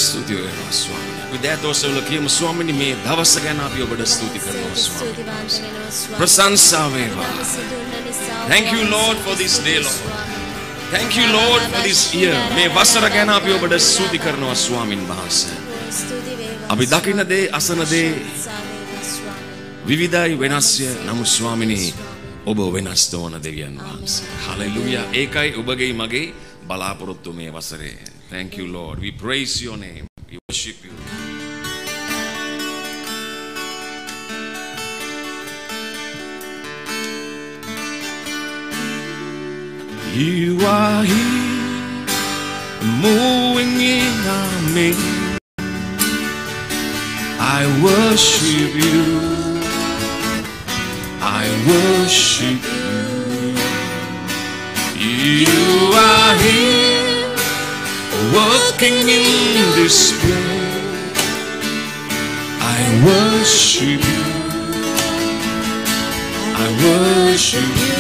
स्तुति වේවා ස්වාමී. අපි දැතෝසවල කියමු ස්වාමීනි මේ දවස ගැන අපි ඔබට ස්තුති කරනවා ස්වාමී. ප්‍රශංසා වේවා. Thank you Lord for this day Lord. Thank you Lord for this year. මේ වසර ගැන අපි ඔබට ස්තුති කරනවා ස්වාමින් වහන්සේ. අපි දකින්න දේ අසන දේ විවිධයි වෙනස්ය. නමුත් ස්වාමිනී ඔබ වෙනස් නොවන දෙවියන් වහන්සේ. Hallelujah. ඒකයි ඔබගේ මගේ බලාපොරොත්තු මේ වසරේ. Thank you Lord. We praise your name. We worship you. You are here, moving in our midst. I worship you. I worship you. You are here, working in this place. I worship you. I worship you.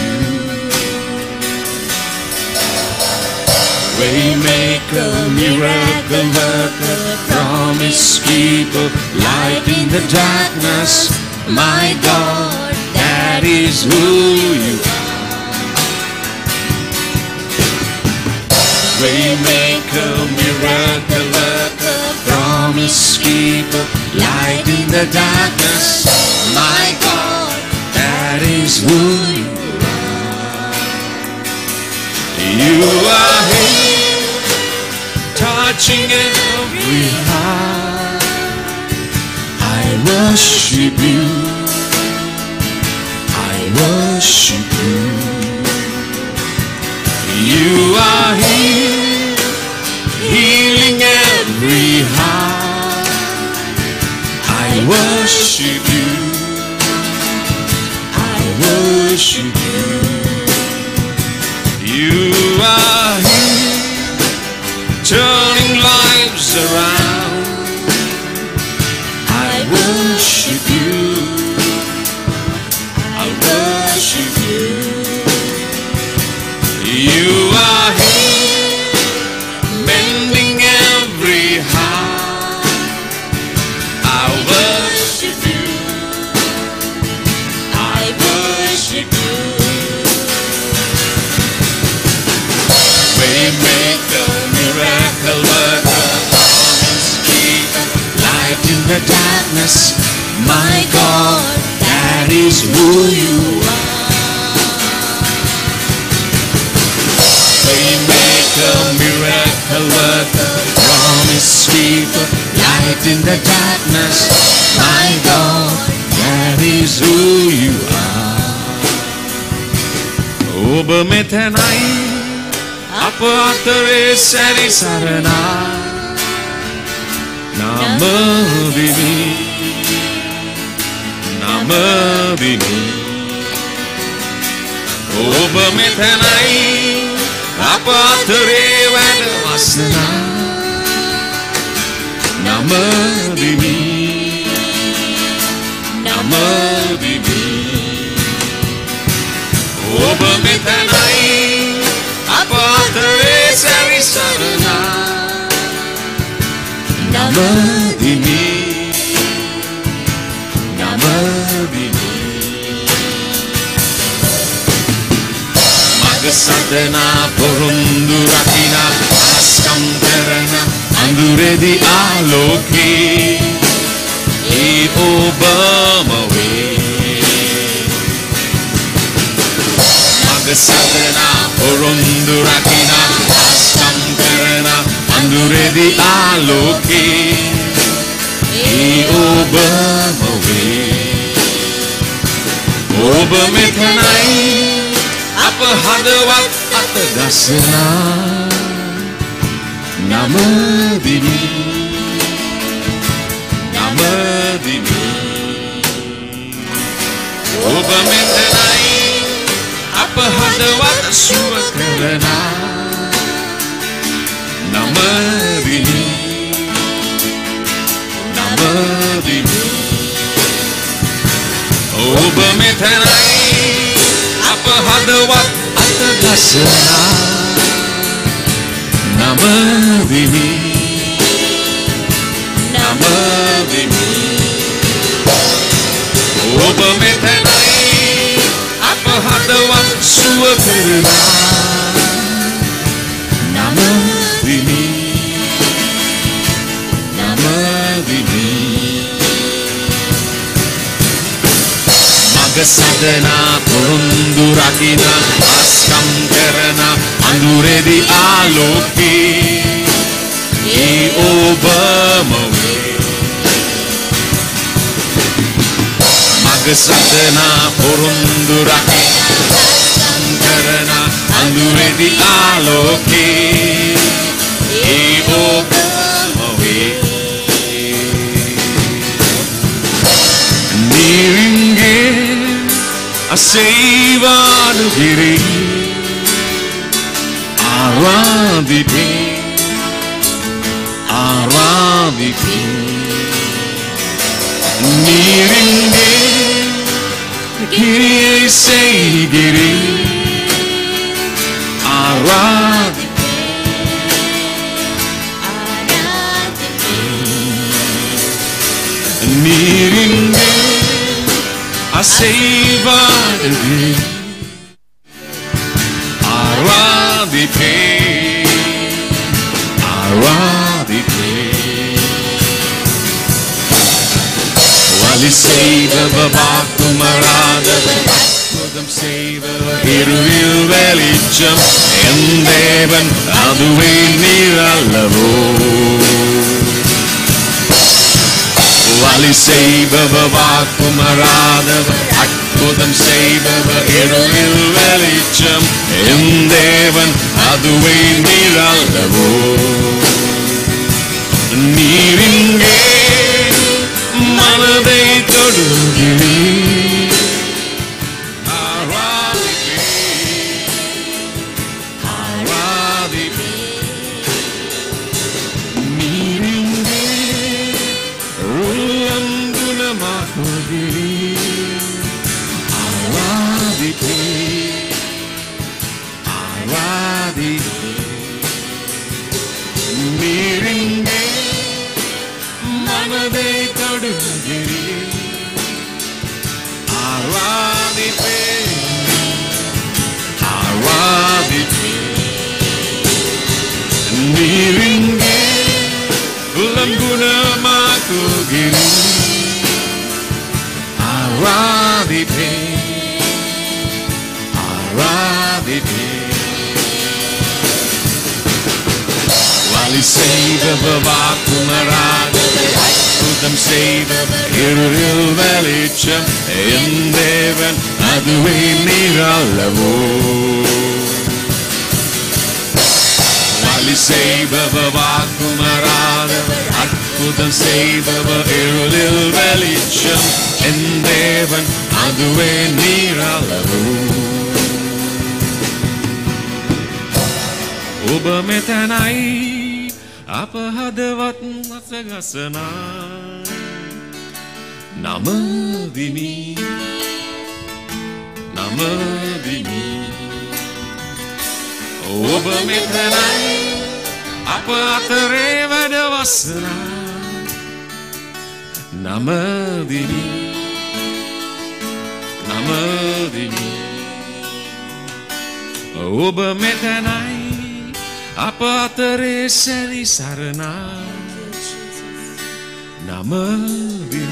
Waymaker, miracle worker, promise keeper, light in the darkness. My God, that is who you are. Waymaker, miracle worker, promise keeper, light in the darkness. My God, that is who you are. You are here, touching every heart. I worship you. I worship you. You are here, healing every heart. I worship you. I worship you. You are here, turning lives around. I worship you. I worship you. You are here, mending every heart. I worship you. I worship you. Waymaker, miracle worker, promise keeper, light in the darkness. My God, that is who you are. Waymaker, miracle worker, promise keeper, light in the darkness. My God, that is who you are. ඔබ මෙතනයි අප අතරේ සැරිසරනා නමදිමි නමදිමි ඔබ මෙතනයි අප අතරේ වැඩ වසනා නමදිමි නමදිමි ඔබ මෙතනයි අප අතරේ සැරිසරනා නමදිමි නමදිමි මග සදනා පොරොන්දු රකිනා ආස්කම් කරන අඳුරේදී ආලෝකේ ඒ ඔබම වේ මග සදනා පොරොන්දු රකිනා ආස්කම් කරන අඳුරේදී ආලෝකේ ඒ ඔබම වේ ඔබ මෙතනයි අප හදවත් අත ගසනා නමදිමි නමදිමි ඔබ මෙතනයි අප හදවත් සුව කරනා නමදිමි නමදිමි ඔබ මෙතනයි අප හදවත් අත ගසනා නමදිමි මෙතනයි අප හදවත් සුව කරනා නමදිමි නමදිමි මග සදනා පොරොන්දු රකින අස්කම් කරන අඳුරේදී ආලෝකේ ඒ ඔබම වේ මග සදනා පොරොන්දු රකින අස්කම් කරන අඳුරේදී ආලෝකේ ඒ ඔබම වේ Aseivaanugiri Aradhipe Aradhipe Niringe Kiriye Seigiri Aradhipe Niringe Aseivaanugiri Aradhipe Aradhipe Wali Seivava Vakumaradava Adbudam Seivava Iruvil Velicham Endevan Aduve Nirallavo Wali Seivava Vakumaradava Adbudam Seivava Iruvil Velicham Endevan Aduve Nirallavo Niringe Manadai Todugiri Aradhipe Aradhipe Niringe Rullanguna Makudiri Aradhipe Aradhipe Niringe Manadai Todugiri Aradhipe Aradhipe Niringe Ulanguna Makugiri Aradhipe Aradhipe Wali Seivava Vakumaradava Adbudam Seivava Iruvil Velicham Endevan Aduve Nirallavo Wali Seivava Vakumaradava Adbudam Seivava Iruvil Velicham Endevan Aduve Nirallavo Oba metanai apa hadavat nasagasana namadimi namadimi Oba metanai apa atere vadavasana namadimi namadimi Oba metanai apa atere seri sarana namadimi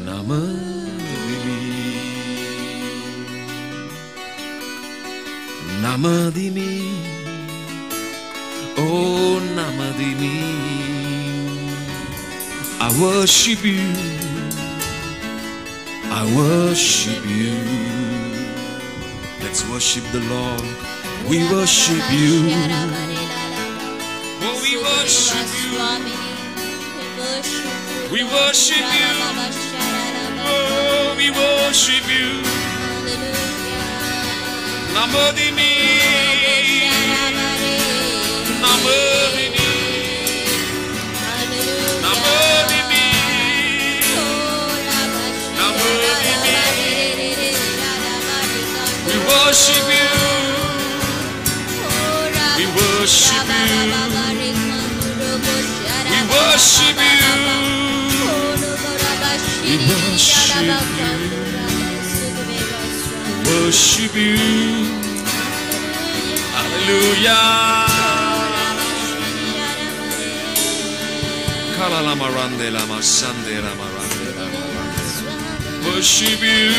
namadimi namadimi oh namadimi I worship you I worship you let's worship the Lord we worship you oh we worship you we worship you oh we worship you namadimi namadimi namadimi namadimi we worship you we worship you we worship you we worship you. Hallelujah. Kalalamarande lama sande lamarande lamarande. Worship you.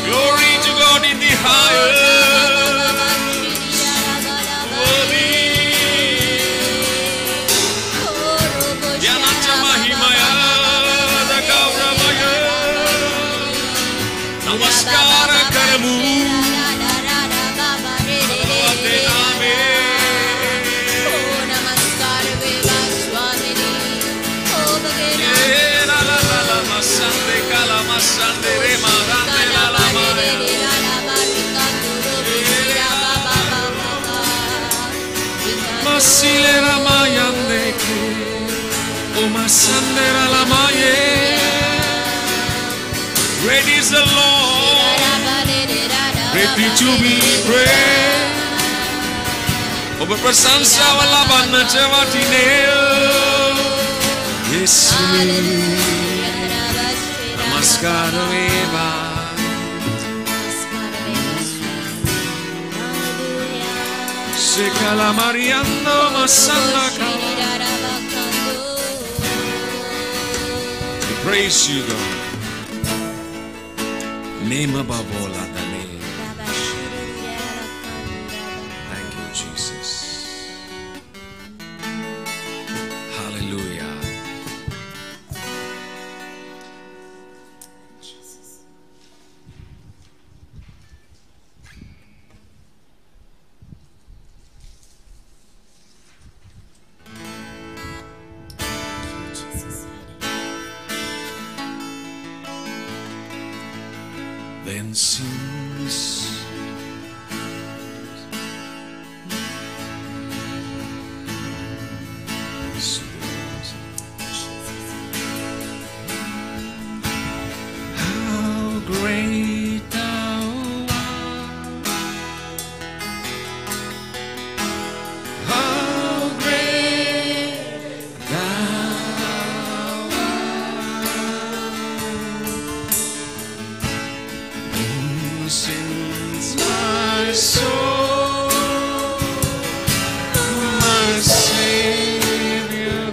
Glory to God in the highest. Worthy. Yanata Mahimaya Gauravaya. Namaskara Karamu. Masilera mayande ke o masandera la maye. Great is the Lord, ready to be praised. Oba prasansa wala banna chavatine. Yesu namaskara eva. Sekala Mariando Masanda. We praise you, God. Name above all other name. Thank you, Jesus. Hallelujah. Then sings how great thou art, how great thou sings my soul, my Savior.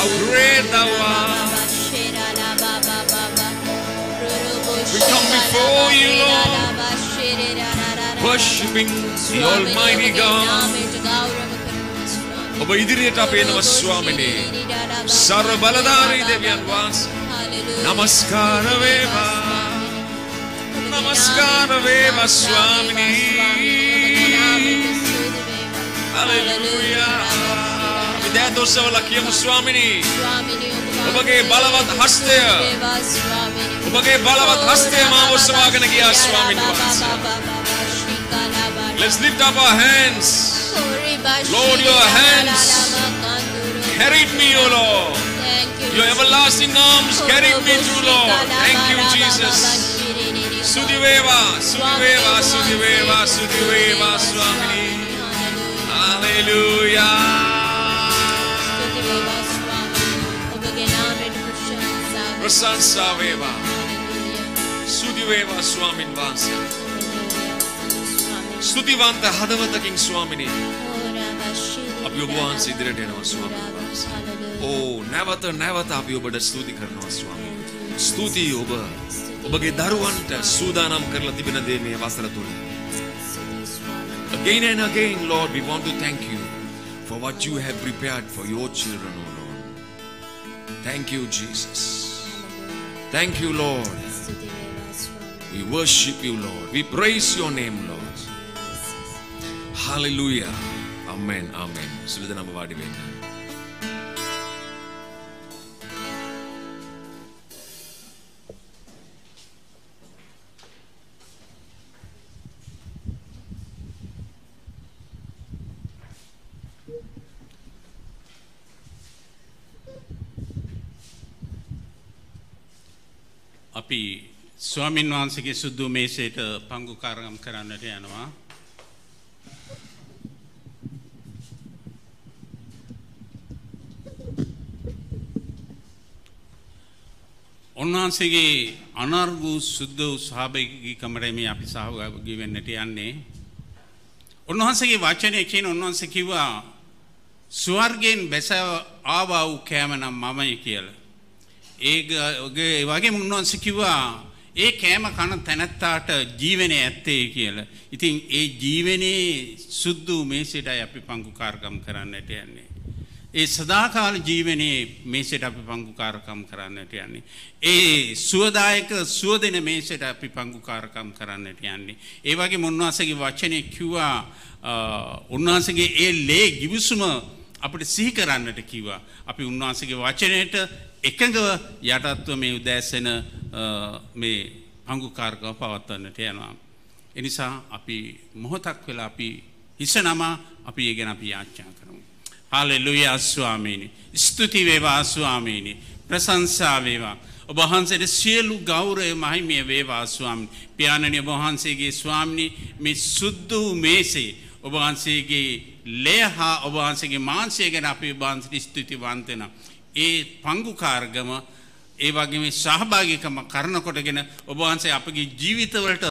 how great thou art. We come before you, Lord, worshiping the Almighty God. ඔබ ඉදිරියට අප එනවා ස්වාමිනේ. සර්ව බලධාරී දෙවියන් වහන්සේ. නමස්කාර වේවා. නමස්කාර වේවා ස්වාමිනේ. Hallelujah. විද්‍යාදෝෂවල කියමු ස්වාමිනේ. ඔබගේ බලවත් හස්තය. ඔබගේ බලවත් හස්තය මාව ඔසවාගෙන ගියා ස්වාමීන් වහන්සේ. Let's lift up our hands. Lord, your hands carried me, O Lord. Your everlasting arms carried me through, Lord. Thank you, Jesus. Sudiveva, Sudiveva, Sudiveva, Sudiveva, Swamini. Hallelujah. Prasansa Veva. Sudiveva, Swamin Vansa. Stutivanta Hadavataking Swamini. අපි ඔබ වහන්සේ ඉදිරියට එනවා ස්වාමීන් වහන්සේ. ඕ නැවත අපි ඔබට ස්තුති කරනවා ස්වාමීන්. ස්තුතියි ඔබ ඔබගේ දරුවන්ට සූදානම් කරලා තිබෙන දේ මේ වසර තුල. Again and again, Lord, we want to thank you for what you have prepared for your children, O Lord. Thank you, Jesus. Thank you, Lord. We worship you, Lord. We praise your name, Lord. Hallelujah. Amen. Amen. Siladan Abba Vadi Venna. අපි ස්වාමින් වහන්සේගේ සුදු මේසයට පංගුකාරකම් කරන්නට යනවා. උන්වහන්සේගේ අනර්ගු සුද්ධ සහභාගීකමට මේ අපි සහභාගී වෙන්නට යන්නේ. උන්වහන්සේගේ වචනේ කියන උන්වහන්සේ කිව්වා ස්වර්ගයෙන් බැස ආවා වූ කෑම නම් මමයි කියලා. ඒ වගේම උන්වහන්සේ කිව්වා ඒ කෑම කන තැනැත්තාට ජීවනය ඇත්තේ කියලා. ඉතින් ඒ ජීවනයේ සුද්ධ මේසෙටයි අපි පංගුකාරකම් කරන්නට යන්නේ. ඒ සදාකාල ජීවනයේ මේසෙට අපි පංගුකාරකම් කරන්නට යන්නේ. ඒ සුවදායක සුවදෙන මේසෙට අපි පංගුකාරකම් කරන්නට යන්නේ. ඒ වගේම උන්වහන්සේගේ වචනේ කිව්වා උන්වහන්සේගේ ඒ ලේ ගිවිසුම අපිට සිහි කරන්නට කිව්වා. අපි උන්වහන්සේගේ වචනයට එකඟව යටත්ව මේ උදෑසන මේ පංගුකාරකම පවත්වන්නට යනවා. ඒ නිසා අපි මොහොතක් වෙලා අපි හිස නම අපි ඒ ගැන අපි යාඥා කරමු. Hallelujah ස්වාමීනි. ස්තුති වේවා ස්වාමීනි. ප්‍රශංසා වේවා. ඔබ වහන්සේට සියලු ගෞරවය මහිමය වේවා ස්වාමීනි. පියාණනි ඔබ වහන්සේගේ ස්වාමීනි මේ සුද්ධ මේසේ ඔබ වහන්සේගේ ලේහා ඔබ වහන්සේගේ මාංශය ගැන අපි ඔබ වහන්සේට ස්තුතිවන්ත වෙනවා. ඒ පංගුකාරකම ඒ වගේම සහභාගීකම කරනකොටගෙන ඔබ වහන්සේ අපගේ ජීවිතවලට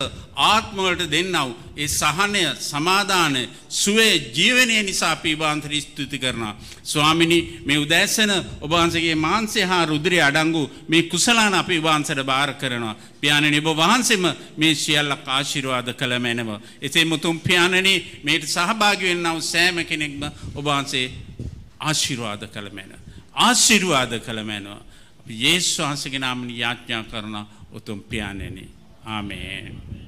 ආත්ම වලට දෙන්නව ඒ සහනය සමාදානය සුවේ ජීවනය නිසා අපි ඔබ වහන්සේට ස්තුති කරනවා. ස්වාමිනී මේ උදෑසන ඔබ වහන්සේගේ මාංශය හා රුධිරය අඩංගු මේ කුසලාන අපි ඔබ වහන්සේට බාර කරනවා. පියාණනි ඔබ වහන්සේම මේ සියල්ලක් ආශිර්වාද කළ මැනව. එසේ මුතුන් පියාණනි මේට සහභාගී වෙන්නව සෑම කෙනෙක්ම ඔබ වහන්සේ ආශිර්වාද කළ මැනව. ආශිර්වාද කළ මැනව. යේසුස් වහන්සේගේ නාමයෙන් යාඥා කරන උතුම් පියාණනි. ආමේන්.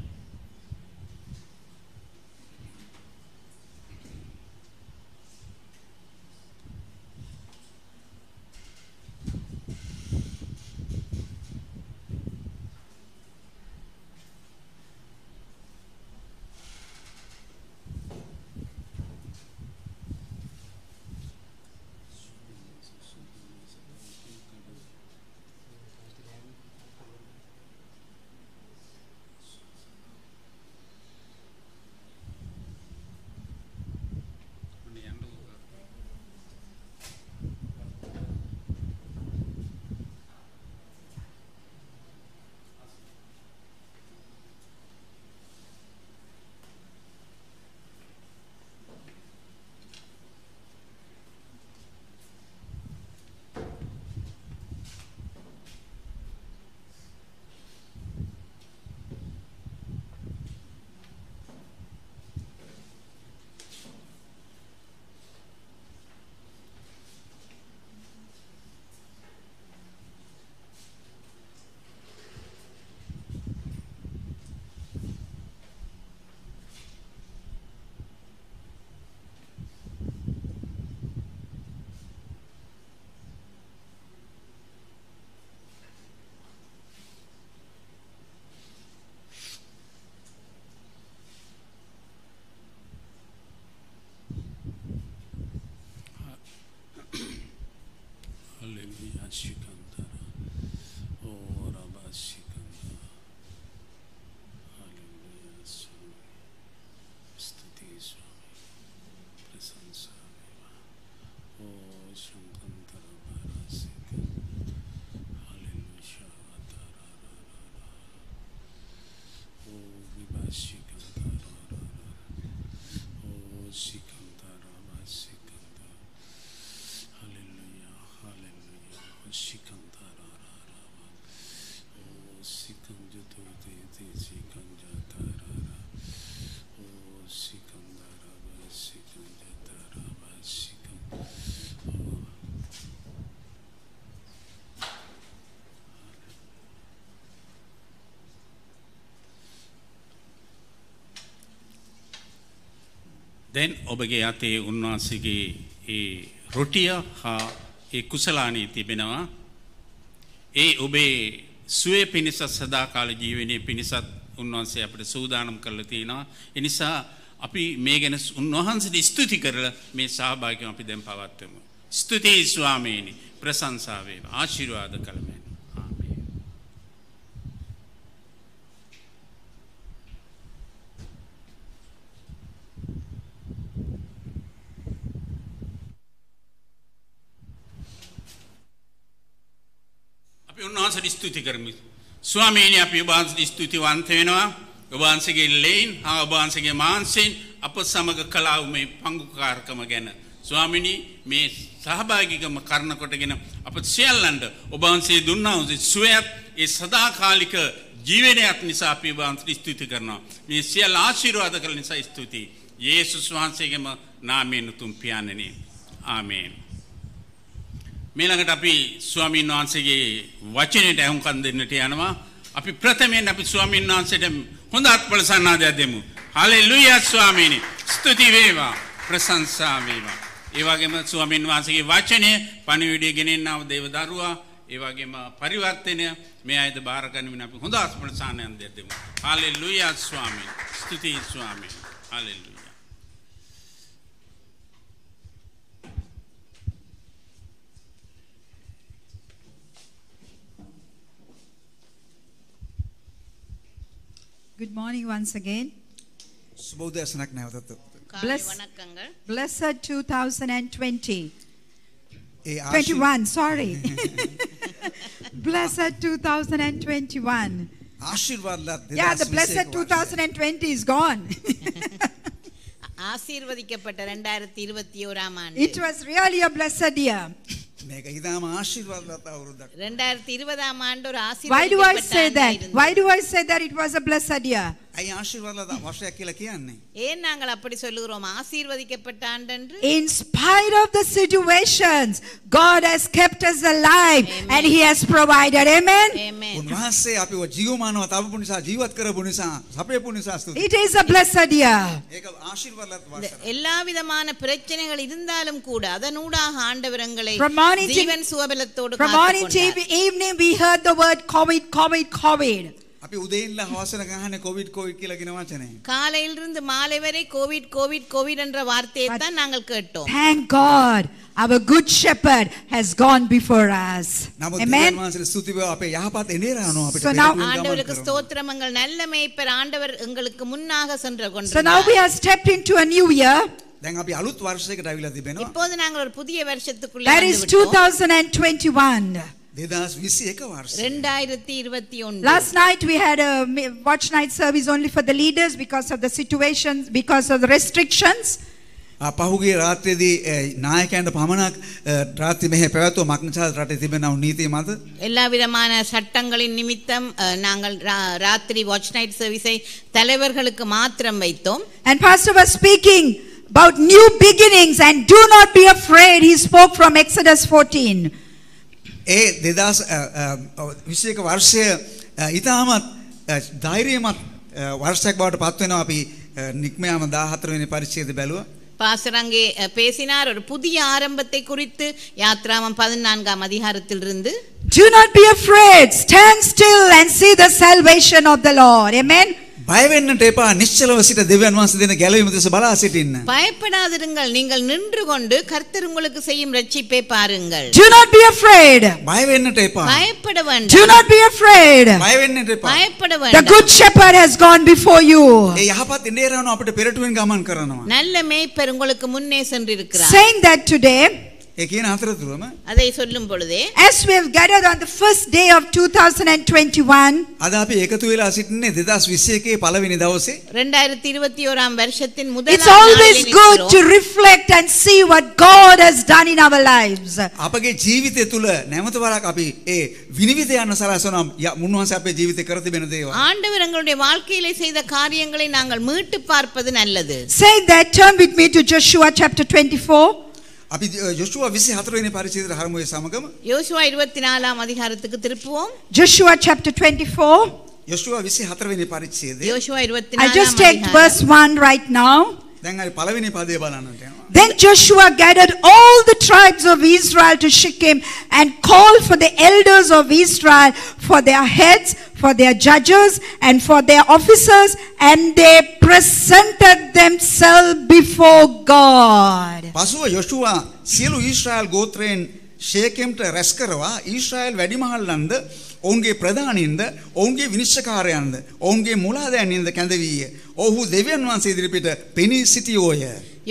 දැන් ඔබගේ අතේ උන්වහන්සේගේ ඒ රොටිය හා ඒ කුසලානී තිබෙනවා. ඒ ඔබේ සුවය පිණිස සදාකාල ජීවනයේ පිණිසත් උන්වහන්සේ අපිට සූදානම් කරලා තියෙනවා. ඒ නිසා අපි මේ ගැන උන්වහන්සේට ස්තුති කරලා මේ සහභාගීකම අපි දැන් පවත්වමු. ස්තුතියි ස්වාමීනි, ප්‍රශංසා වේවා, ආශිර්වාද කළමු. උන්වහන්සේට ස්තුති කරමු. ස්වාමීනි අපි ඔබ වහන්සේට ස්තුතිවන්ත වෙනවා. ඔබ වහන්සේගේ ලේන් හා ඔබ වහන්සේගේ මාංශයෙන් අප සමග කළා වූ මේ පංගුකාරකම ගැන. ස්වාමීනි මේ සහභාගීකම කරන කොටගෙන අප සියල්ලන්ට ඔබ වහන්සේ දුන්නා වූ සුවයත් ඒ සදාකාලික ජීවනයත් නිසා අපි ඔබ වහන්සේට ස්තුති කරනවා. මේ සියල්ල ආශිර්වාද කළ නිසා ස්තුතියි. යේසුස් වහන්සේගේම නාමයෙන් උතුම් පියාණනි. ආමේන්. මේළඟට අපි ස්වාමීන් වහන්සේගේ වචනයට ඇහුම්කන් දෙන්නට යනවා. අපි ප්‍රථමයෙන් අපි ස්වාමීන් වහන්සේට හොඳ අත්පල සන්නාදයක් දෙමු. හලෙලූයා ස්වාමීනි. ස්තුති වේවා. ප්‍රශංසා වේවා. ඒ වගේම ස්වාමීන් වහන්සේගේ වචනය පණිවිඩය ගෙනෙන්නව දේව දරුවා ඒ වගේම පරිවර්තනය මේ ආයත බාර ගනිමින් අපි හොඳ අත්පල සන්නාදයක් දෙමු. හලෙලූයා ස්වාමීනි. ස්තුති ස්වාමීනි. Hallelujah. Good morning once again. Blessed 2020. 21, sorry. Blessed 2021. Yeah, the blessed 2020 is gone. It was really a blessed year. Why do I say that? Why do I say that it was a blessed year? In spite of the situations, God has kept us alive. Amen. And He has provided. Amen. Amen. It is a blessed year. From morning to evening we heard the word COVID, COVID, COVID. Thank God, our good shepherd has gone before us. Amen. So now we are stepped into a new year. That is 2021. Last night we had a watch night service only for the leaders because of the situations, because of the restrictions. පහුගිය රාත්‍රියේදී නායකයන්ට පමණක් රාත්‍රී මෙහෙ පැවැත්වුවා මක්නිසාද රටේ තිබෙනා නීති මත எல்லா விதமான சட்டங்களின் நிமித்தம் நாங்கள் ராத்திரி வாட்ச் நைட் சர்வீஸை தலைவர்களுக்கு மாத்திரம் வைத்தோம். And pastor was speaking about new beginnings and do not be afraid. He spoke from Exodus 14. 2021 වර්ෂය ඊටමත් ධෛර්යමත් වර්ෂයක් බවට පත් වෙනවා. අපි නික්මයාම 14 වෙනි පරිච්ඡේදය බැලුවා. பாசரங்கே பேசினார் ஒரு புதிய ஆரம்பத்தை குறித்து யாத்ராமம் 14ஆம் அதிகாரத்திலிருந்து Do not be afraid, stand still and see the salvation of the Lord. Amen. බය වෙන්නට එපා. නිශ්චලව සිට දෙවියන් වහන්සේ දෙන ගැලවීම දෙස බලා සිටින්න. பயப்படாதிருங்கள், நீங்கள் நின்று கொண்டு கர்த்தர் உங்களுக்கு செய்யும் ரட்சிப்பை பாருங்கள். Do not be afraid. බය වෙන්නට එපා. பயப்பட Do வேண்டாம், not be afraid. බය වෙන්නට එපා. பயப்பட The வேண்டாம். good shepherd has gone before you, ඒ යහපත් ඉන්දියානු අපිට පෙරටුවෙන් ගමන් කරනවා. நல்ல மேய்ப்பர் உங்களுக்கு முன்னே சென்றிருக்கிறார். saying that today, ඒ කියන අතරතුරම அதை சொல்லும் பொழுதே, as we have gathered on the first day of 2021, අද අපි එකතු වෙලා සිටින්නේ 2021 පළවෙනි දවසේ. 2021 வருஷத்தின் முதல் it's always good to reflect and see what God has done in our lives. අපගේ ජීවිතය තුළ නැවත වරක් අපි ඒ විනිවිද යන සලසනවා මුන්වහන්සේ අපේ ජීවිතේ කර තිබෙන දේවල්. ஆண்டவர் எங்களுடைய வாழ்க்கையிலே செய்த காரியங்களை நாங்கள் மீட்டு பார்ப்பது நல்லது. Saying that, turn with me to Joshua chapter 24. අපි යොෂුවා 24 වෙනි පරිච්ඡේදයට හරමු ඒ සමගම. யோசுவா 24 அதிகாரத்துக்கு திருப்புவோம். Joshua chapter 24. යොෂුවා 24 වෙනි පරිච්ඡේදය. யோசுவா I 24 just take verse 1 right now. දැන් අපි පළවෙනි පදය බලන්නට යනවා. Then Joshua gathered all the tribes of Israel to Shechem and called for the elders of Israel, for their heads, for their judges, and for their officers, and they presented themselves before God. පසුව යොෂුවා සියලු ඊශ්‍රායල් ගෝත්‍රයන් ෂේකෙම්ට රැස් කරවා ඊශ්‍රායල් වැඩිමහල්ලන්ද ඔවුන්ගේ ප්‍රධානීන්ද ඔවුන්ගේ විනිශ්චයකාරයන්ද ඔවුන්ගේ මුලාදෑනින්ද කැඳවීය. ඔහු දෙවියන් වහන්සේ ඉදිරිපිට පෙනී සිටියෝය.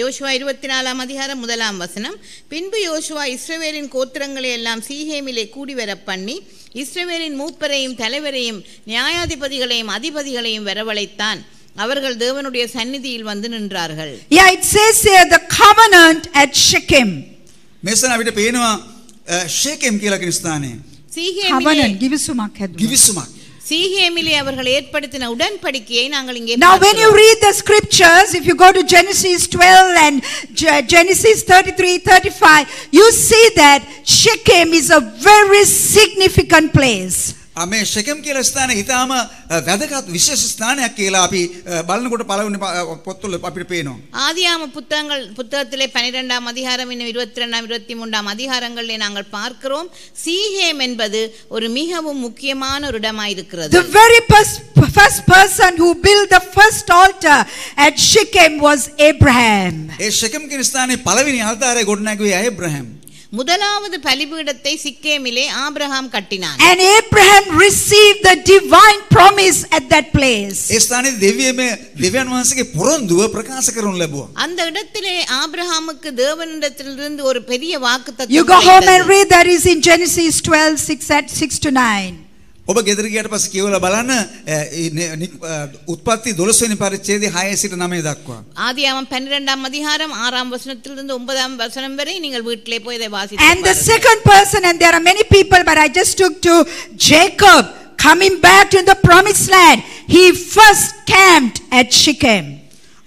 யோசுவா 24 அதிகாரம் 1 வசனம். பின்பு யோசுவா இஸ்ரவேலின் கோத்திரங்களை எல்லாம் சீகேமிலே கூடி வர பண்ணி இஸ்ரவேலின் மூப்பரையும் தலைவரையும் நியாயாதிபதிகளையும் அதிபதிகளையும் வரவழைத்தான். அவர்கள் தேவனுடைய சந்நிதியில் வந்து நின்றார்கள். Yeah, it says here the covenant at Shechem. මෙසන අපිට පේනවා ෂේකෙම් කියලා කියන ස්ථානය. Covenant, givissumak haduna. ගිවිසුමක්. சீகேமிலே அவர்கள் ஏற்படுத்தின உடன்படிக்கையை நாங்கள் இங்கே Now when you பார்க்கிறோம். read the scriptures, if you go to Genesis 12 and Genesis 33, 35, you see that Shechem is a very significant place. මේ ෂෙකෙම් කියලා ස්ථානය ඊටාම වැදගත් විශේෂ ස්ථානයක් කියලා අපි බලනකොට පළවෙනි පොත්වල අපිට පේනවා. ஆதியாம புத்தகத்திலே 12 அதிகாரம் இன்னும் 22 23 அதிகாரங்களிலே நாங்கள் பார்க்கிறோம். சீகேம் என்பது ஒரு மிகவும் முக்கியமான ஒரு இடமாயிருக்கிறது. The very first person who built the first altar at Shechem was Abraham. ඒ ෂෙකෙම් කියන ස්ථානයේ පළවෙනි ආල්තාරය ගොඩනැගුවේ ඇබ්‍රහම්. முதலாவது பலிபீடத்தை சிக்கேமிலே ஆபிரகாம் கட்டினான். And Abraham received the divine promise at that place. ඒ ස්ථානයේ දෙවියන් වහන්සේගේ පොරොන්දුව ප්‍රකාශ කරනු ලැබුවා. அந்த இடத்திலே ஆபிரகாமுக்கு தேவனிடத்திலிருந்து ஒரு பெரிய வாக்குத்தத்தம் You go home and கிடைத்தது. read, that is in Genesis 12, 6 to 9. ඔබ ගෙදර ගියාට පස්සේ කියවලා බලන්න උත්පත්ති 12 වෙනි පරිච්ඡේදයේ 6 සිට 9 දක්වා. ஆதியாகமம் 12 அதிகாரம் 6 வசனத்திலிருந்து 9 வசனம் வரை நீங்கள் வீட்டிலே போய் இதை வாசித்து And the பாருங்கள். second person, and there are many people, but I just took to Jacob coming back to the promised land. He first camped at Shechem.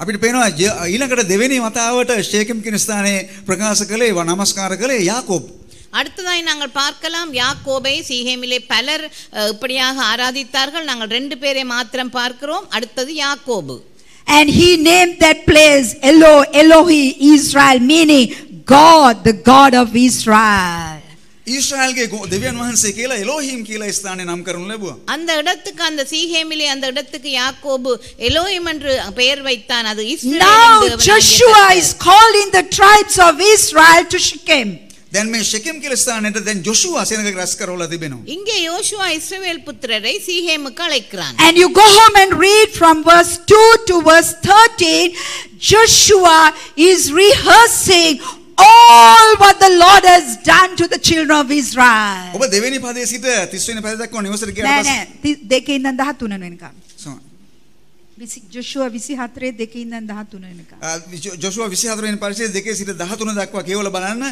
අපිට පේනවා ඊළඟට දෙවෙනි වතාවට ෂේකෙම් කියන ස්ථානයේ ප්‍රකාශ කළේ නමස්කාර කළේ යාකෝබ්. அடுத்ததாய் நாங்கள் பார்க்கலாம், யாக்கோபை சீகேமிலே பலர் இப்படியாக ஆராதித்தார்கள். நாங்கள் 2 பேரை மாத்திரம் பார்க்கிறோம். அடுத்தது யாக்கோபு. And he named that place Elohi Israel, meaning God, the God of Israel. ඊශ්‍රායල්ගේ දෙවියන් වහන්සේ කියලා එලෝහිම් කියලා ස්ථානය නම් කරනු ලැබුවා. அந்த இடத்துக்கு, அந்த சீகேமிலே அந்த இடத்துக்கு யாக்கோபு எலோஹிம் என்று பெயர் வைத்தான். அது இஸ்ரவேலின் Now தேவனாகிய Joshua கர்த்தர். is calling the tribes of Israel to Shechem. දැන් මේ ෂෙකෙම් කියලා ස්ථානයට දැන් ජොෂුවා සෙනඟ රැස් කරවලා තිබෙනවා. இங்கே யோசுவா இஸ்ரவேல் புத்திரரை சீகேமுக்கு அழைக்கிறான். And you go home and read from verse 2 to verse 13, Joshua is rehearsing all what the Lord has done to the children of Israel. ඔබ දෙවෙනි පදයේ සිට 30 වෙනි පදය දක්වා නිවසට ගියාට නෑ පස්සේ නෑ දෙකේ ඉඳන් 13 වෙනකම්. සම- Joshua 24 දෙකේ ඉඳන් 13 වෙනකම්. ජොෂුවා 24 වෙනි පරිච්ඡේදය 2 සිට 13 දක්වා කියවලා බලන්න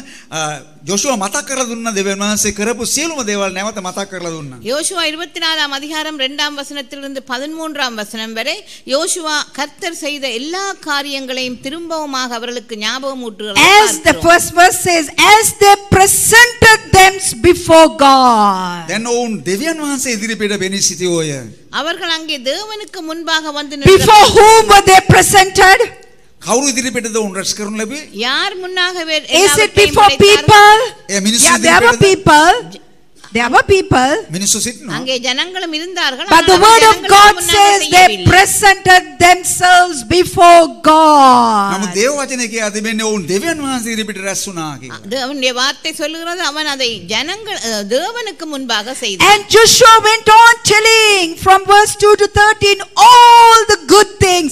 ජොෂුවා මතක් කරලා දුන්නා දෙවියන් වහන්සේ කරපු සියලුම දේවල් නැවත මතක් කරලා දුන්නා. யோசுவா 24 அதிகாரம் 2 வசனத்திலிருந்து 13 வசனம் வரை யோசுவா கர்த்தர் செய்த எல்லா காரியங்களையும் திரும்பவுமாக அவர்களுக்கு ஞாபகமூட்டுகிறார். As the first verse says, as they presented them before God. දැන් ඔවුන් දෙවියන් වහන්සේ ඉදිරිපිට බෙනී සිටියෝය. அவர்கள் அங்கே தேவனுக்கு முன்பாக வந்து Before whom were they presented? කවුරු ඉදිරිපිටද ඔවුන් රැස් කරනු ලැබුවේ? யார் முன்னாக Is it before people? ඒ මිනිස්සු Yeah, there were ඉදිරිපිටද? people. There were people, මිනිස්සු සිටිනවා. அங்கே ஜனங்களும் இருந்தார்கள். but the ஆனால் word of ஜனங்களுக்கு God முன்னாக says they செய்யவில்லை. presented themselves before God. නමුත් දේව වචනේ කියා තිබෙන්නේ ඔවුන් දෙවියන් වහන්සේ ඉදිරියට රැස් වුණා කියලා. தேவனுடைய வார்த்தை சொல்லுகிறது அவன் அதை ஜனங்கள் தேவனுக்கு முன்பாக செய்தான். And Joshua went on telling from verse 2 to 13 all the good things,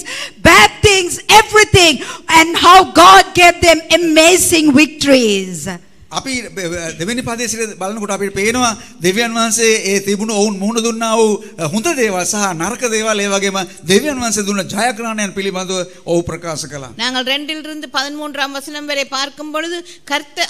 bad things, everything, and how God gave them amazing victories. අපි දෙවෙනි පදයේ සිට බලනකොට අපිට පේනවා දෙවියන් වහන්සේ ඒ තිබුණු ඔවුන් මුහුණ දුන්නා වූ හොඳ දේවල් සහ නරක දේවල් ඒ වගේම දෙවියන් වහන්සේ දුන්න ජයග්‍රහණයන් පිළිබඳව ඔව් ප්‍රකාශ කළා. நாங்கள் 2 இலிருந்து 13ஆம் வசனம் வரை பார்க்கும் பொழுது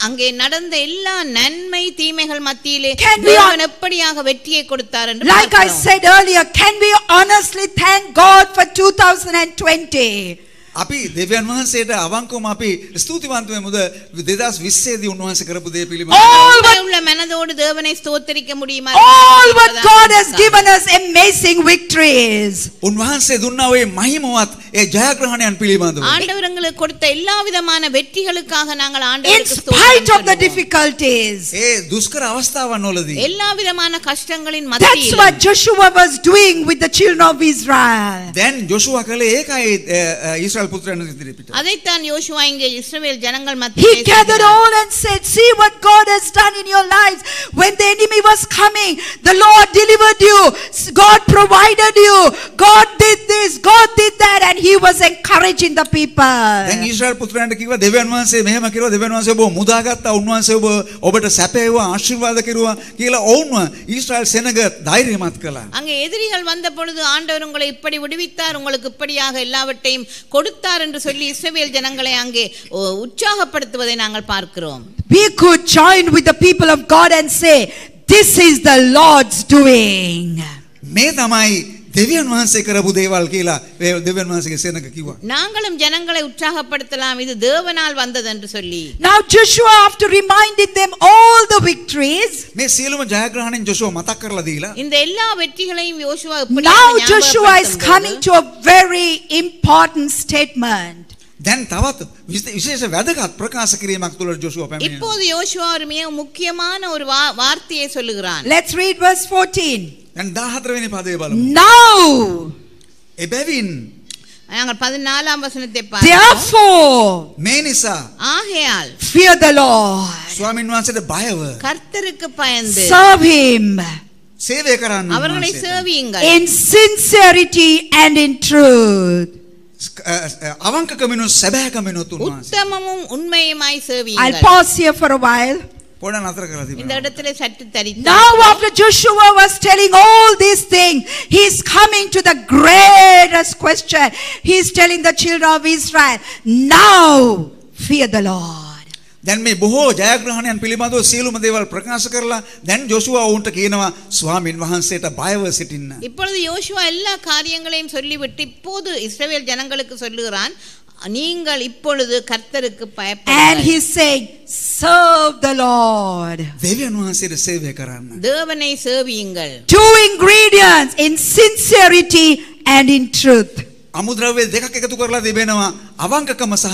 அங்கே நடந்த எல்லா நன்மை தீமைகள் மத்தியிலே தேவன் எப்படியாக வெற்றியை கொடுத்தார் என்று Like I said earlier, can we honestly thank God for 2020? අපි දෙවියන් වහන්සේට අවංකවම අපි ස්තුතිවන්ත වෙමුද 2020 දී උන්වහන්සේ කරපු දේ පිළිබඳව. உள்ள மனதோடு தேவனை ஸ்தோத்திரிக்க முடியுமா? All what God has given us amazing victories. උන්වහන්සේ දුන්නා ඔය මහිමවත් ඒ ජයග්‍රහණයන් පිළිබඳව. ஆண்டவர் எங்களுக்கு கொடுத்த எல்லா விதமான வெற்றிகளுக்காக நாங்கள் In ஆண்டவருக்கு spite of the ஸ்தோத்திரம் difficulties. ඒ දුෂ්කර අවස්ථාවන් වලදී எல்லா விதமான கஷ்டங்களின் That's மத்தியில் what Joshua was doing with the children of Israel. දැන් ජොෂුවා කළේ ඒකයි ඊශ්‍රායල් පුත්‍රයන් ඉදිරියට. அதைத்தான் யோசுவா இங்கே இஸ்ரவேல் ஜனங்கள் He மத்தியிலே gathered செய்கிறார். all and said, see what God has done in your lives. When the enemy was coming, the Lord delivered you. God provided you. God did this. God did that. And he was encouraging the people. දැන් ඊශ්‍රායල් පුත්‍රයන්ට කිව්වා දෙවියන් වහන්සේ මෙහෙම කිව්වා දෙවියන් වහන්සේ ඔබ මුදාගත්තා උන්වහන්සේ ඔබට සැපේවා ආශිර්වාද කෙරුවා කියලා ඔවුන්ව ඊශ්‍රායල් සෙනග ධෛර්යමත් කළා. அங்கே எதிரிகள் வந்த பொழுது ஆண்டவர் உங்களை இப்படி விடுவித்தார், உங்களுக்கு இப்படியாக எல்லாவற்றையும் கொடுத்தார் என்று சொல்லி இஸ்ரவேல் ஜனங்களை அங்கே உற்சாகப்படுத்துவதை நாங்கள் பார்க்கிறோம். We could join with the people of God and say, this is the Lord's doing. මේ තමයි දෙවියන් වහන්සේ කරපු දේවල් කියලා දෙවියන් වහන්සේගේ සෙනග කිව්වා. நாங்களும் ஜனங்களை உற்சாகப்படுத்தலாம், இது தேவனால் வந்தது என்று சொல்லி. Now Joshua, after reminding them all the victories, මේ සියලුම ජයග්‍රහණෙන් ජොෂුවා මතක් කරලා දීලා இந்த எல்லா வெற்றிகளையும் யோசுவா now Joshua is coming to a very important statement. දැන් තවත් විශේෂ වැදගත් ප්‍රකාශ කිරීමක් තුළ ජොෂුවා පැමිණෙනවා. இப்போது யோசுவா ஒரு மிக முக்கியமான ஒரு வார்த்தையை சொல்லுகிறான். Let's read verse 14. දැන් 14 වෙනි පදේ බලමු. Now, එබැවින් நாங்கள் 14ஆம் வசனத்தை பார்ப்போம். therefore, මේ නිසා ஆகையால் fear the Lord, ස්වාමීන් වහන්සේට බයව கர்த்தருக்கு பயந்து serve him සේවය කරන්න அவர்களை උන්වහන්සේට. சேவியுங்கள். in sincerity and in truth. අවංකකමිනුත් සැබෑකමිනුත් උන්වහන්සේ. உத்தமமும் உண்மையுமாய் I'll சேவியுங்கள். pause here for a while. පොඩ නතර කරලා இந்த තිබෙනවා. இடத்துல சற்று தரித்து Now after Joshua was telling all these things, he's coming to the greatest question. He's telling the children of Israel, now fear the Lord. දැන් මේ බොහෝ ජයග්‍රහණයන් පිළිබඳව සියලුම දේවල් ප්‍රකාශ කරලා දැන් ජොෂුවා වුන්ට කියනවා ස්වාමින් වහන්සේට බයව සිටින්න. இப்பொழுது யோசுவா எல்லா காரியங்களையும் சொல்லிவிட்டு இப்போது இஸ்ரவேல் ஜனங்களுக்கு சொல்லுகிறான், நீங்கள் இப்பொழுது கர்த்தருக்கு And பயப்படுங்கள். he's saying, serve the Lord. දෙවියන් වහන්සේට සේවය කරන්න. தேவனை சேவியுங்கள். 2 ingredients in sincerity and in truth. අමුද්‍රව්‍ය දෙකක් එකතු කරලා තිබෙනවා අවංකකම සහ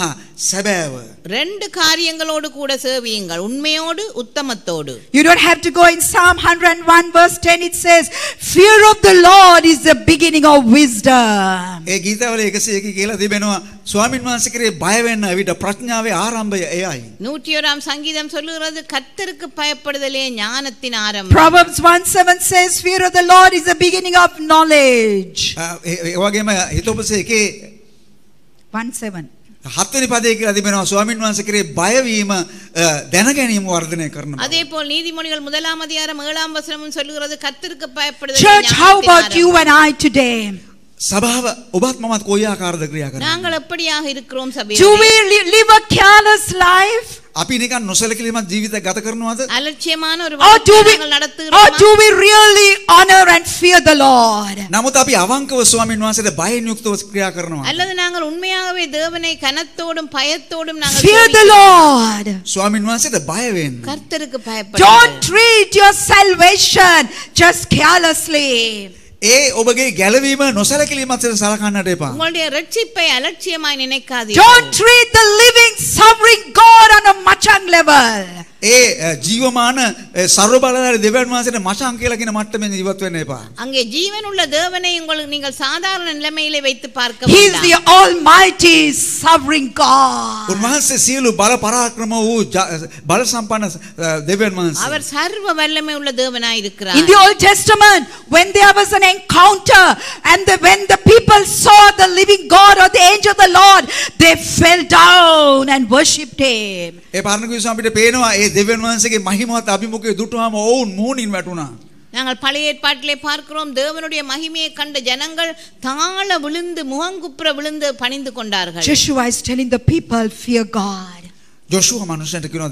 සැබෑව. ரெண்டு காரியங்களோடு கூட சேவியுங்கள், உண்மையோடு உத்தமத்தோடு. You don't have to go in Psalm 101 verse 10. It says, fear of the Lord is the beginning of wisdom. ඒ ගීතවල 101 කියලා තිබෙනවා ස්වාමින් වහන්සේ කරේ බය වෙන්න විට ප්‍රඥාවේ ආරම්භය එයයි. 101ஆம் சங்கீதம் சொல்லுகிறது கர்த்தருக்கு பயப்படுதலே ஞானத்தின் ஆரம்பம். Proverbs 1:7 says, fear of the Lord is the beginning of knowledge. ඒ වගේම හිතෝපසේ එකේ 1:7. 7 වෙනි පදේ කියලා තිබෙනවා ස්වාමින් වහන්සේ කරේ බය වීම දැන ගැනීම වර්ධනය කරනවා. அதேபோல் நீதிமொழிகள் 1ஆம் அதிகாரம் 7ஆம் வசனமும் சொல்லுகிறது கர்த்தருக்கு பயப்படுதலே Church, how ஞானத்தின் about you ஆரம்பம். and I today? සභාව ඔබත් මමත් කොයි ආකාරද ක්‍රියා කරන්නේ? நாங்கள் எப்படியாக இருக்கிறோம் Do சபையிலே? we live a careless life? අපි නිකන් නොසලකීමත් ජීවිතයක් ගත කරනවද? அலட்சியமான ஒரு Or வாழ்க்கையை நாங்கள் நடத்துகிறோமா? do we really honor and fear the Lord? නමුත් අපි අවංකව ස්වාමින් වහන්සේට බයෙන් යුක්තව ක්‍රියා කරනවා. அல்லது நாங்கள் உண்மையாகவே தேவனை கனத்தோடும் பயத்தோடும் நாங்கள் Fear the சேவிக்கிறோம். Lord. ස්වාමින් වහන්සේට බය වෙන්න. கர்த்தருக்கு Don't பயப்படுங்கள். treat your salvation just carelessly. ඒ ඔබගේ ගැලවීම නොසලකීමත් සලකන්නට එපා. உங்களுடைய ரட்சிப்பை அலட்சியமாய் நினைக்காதீர்கள். Don't treat the living, sovereign God on a machang level. ඒ ජීවමාන ਸਰව බලධාරී දෙවියන් වහන්සේට මචං කියලා කියන මට්ටමින් ජීවත් වෙන්න එපා. அங்கே ஜீவனுள்ள தேவனை நீங்கள் சாதாரண நிலைமையிலே வைத்து பார்க்க He is வேண்டாம். the almighty sovereign God. උන්වහන්සේ සියලු බල පරාක්‍රම වූ බල සම්පන්න දෙවියන් වහන්සේ. அவர் சர்வ வல்லமை உள்ள தேவனாய் இருக்கிறார். In the Old Testament, when there was an encounter and when the people saw the living God or the angel of the Lord, they fell down and worshipped him. ඒ පරණ කිව්වම අපිට පේනවා ඒ දෙවියන් වහන්සේගේ මහිමවත් අභිමුඛයේ දුටුවාම ඔවුන් මූණින් වැටුණා. நாங்கள் பழைய ஏற்பாட்டிலே பார்க்கிறோம் தேவனுடைய மகிமையை கண்ட ஜனங்கள் தாழ விழுந்து முகங்குப்புற விழுந்து பணிந்து கொண்டார்கள். Joshua is telling the people, fear God. ජොෂුවා මනුස්සයන්ට කියනවා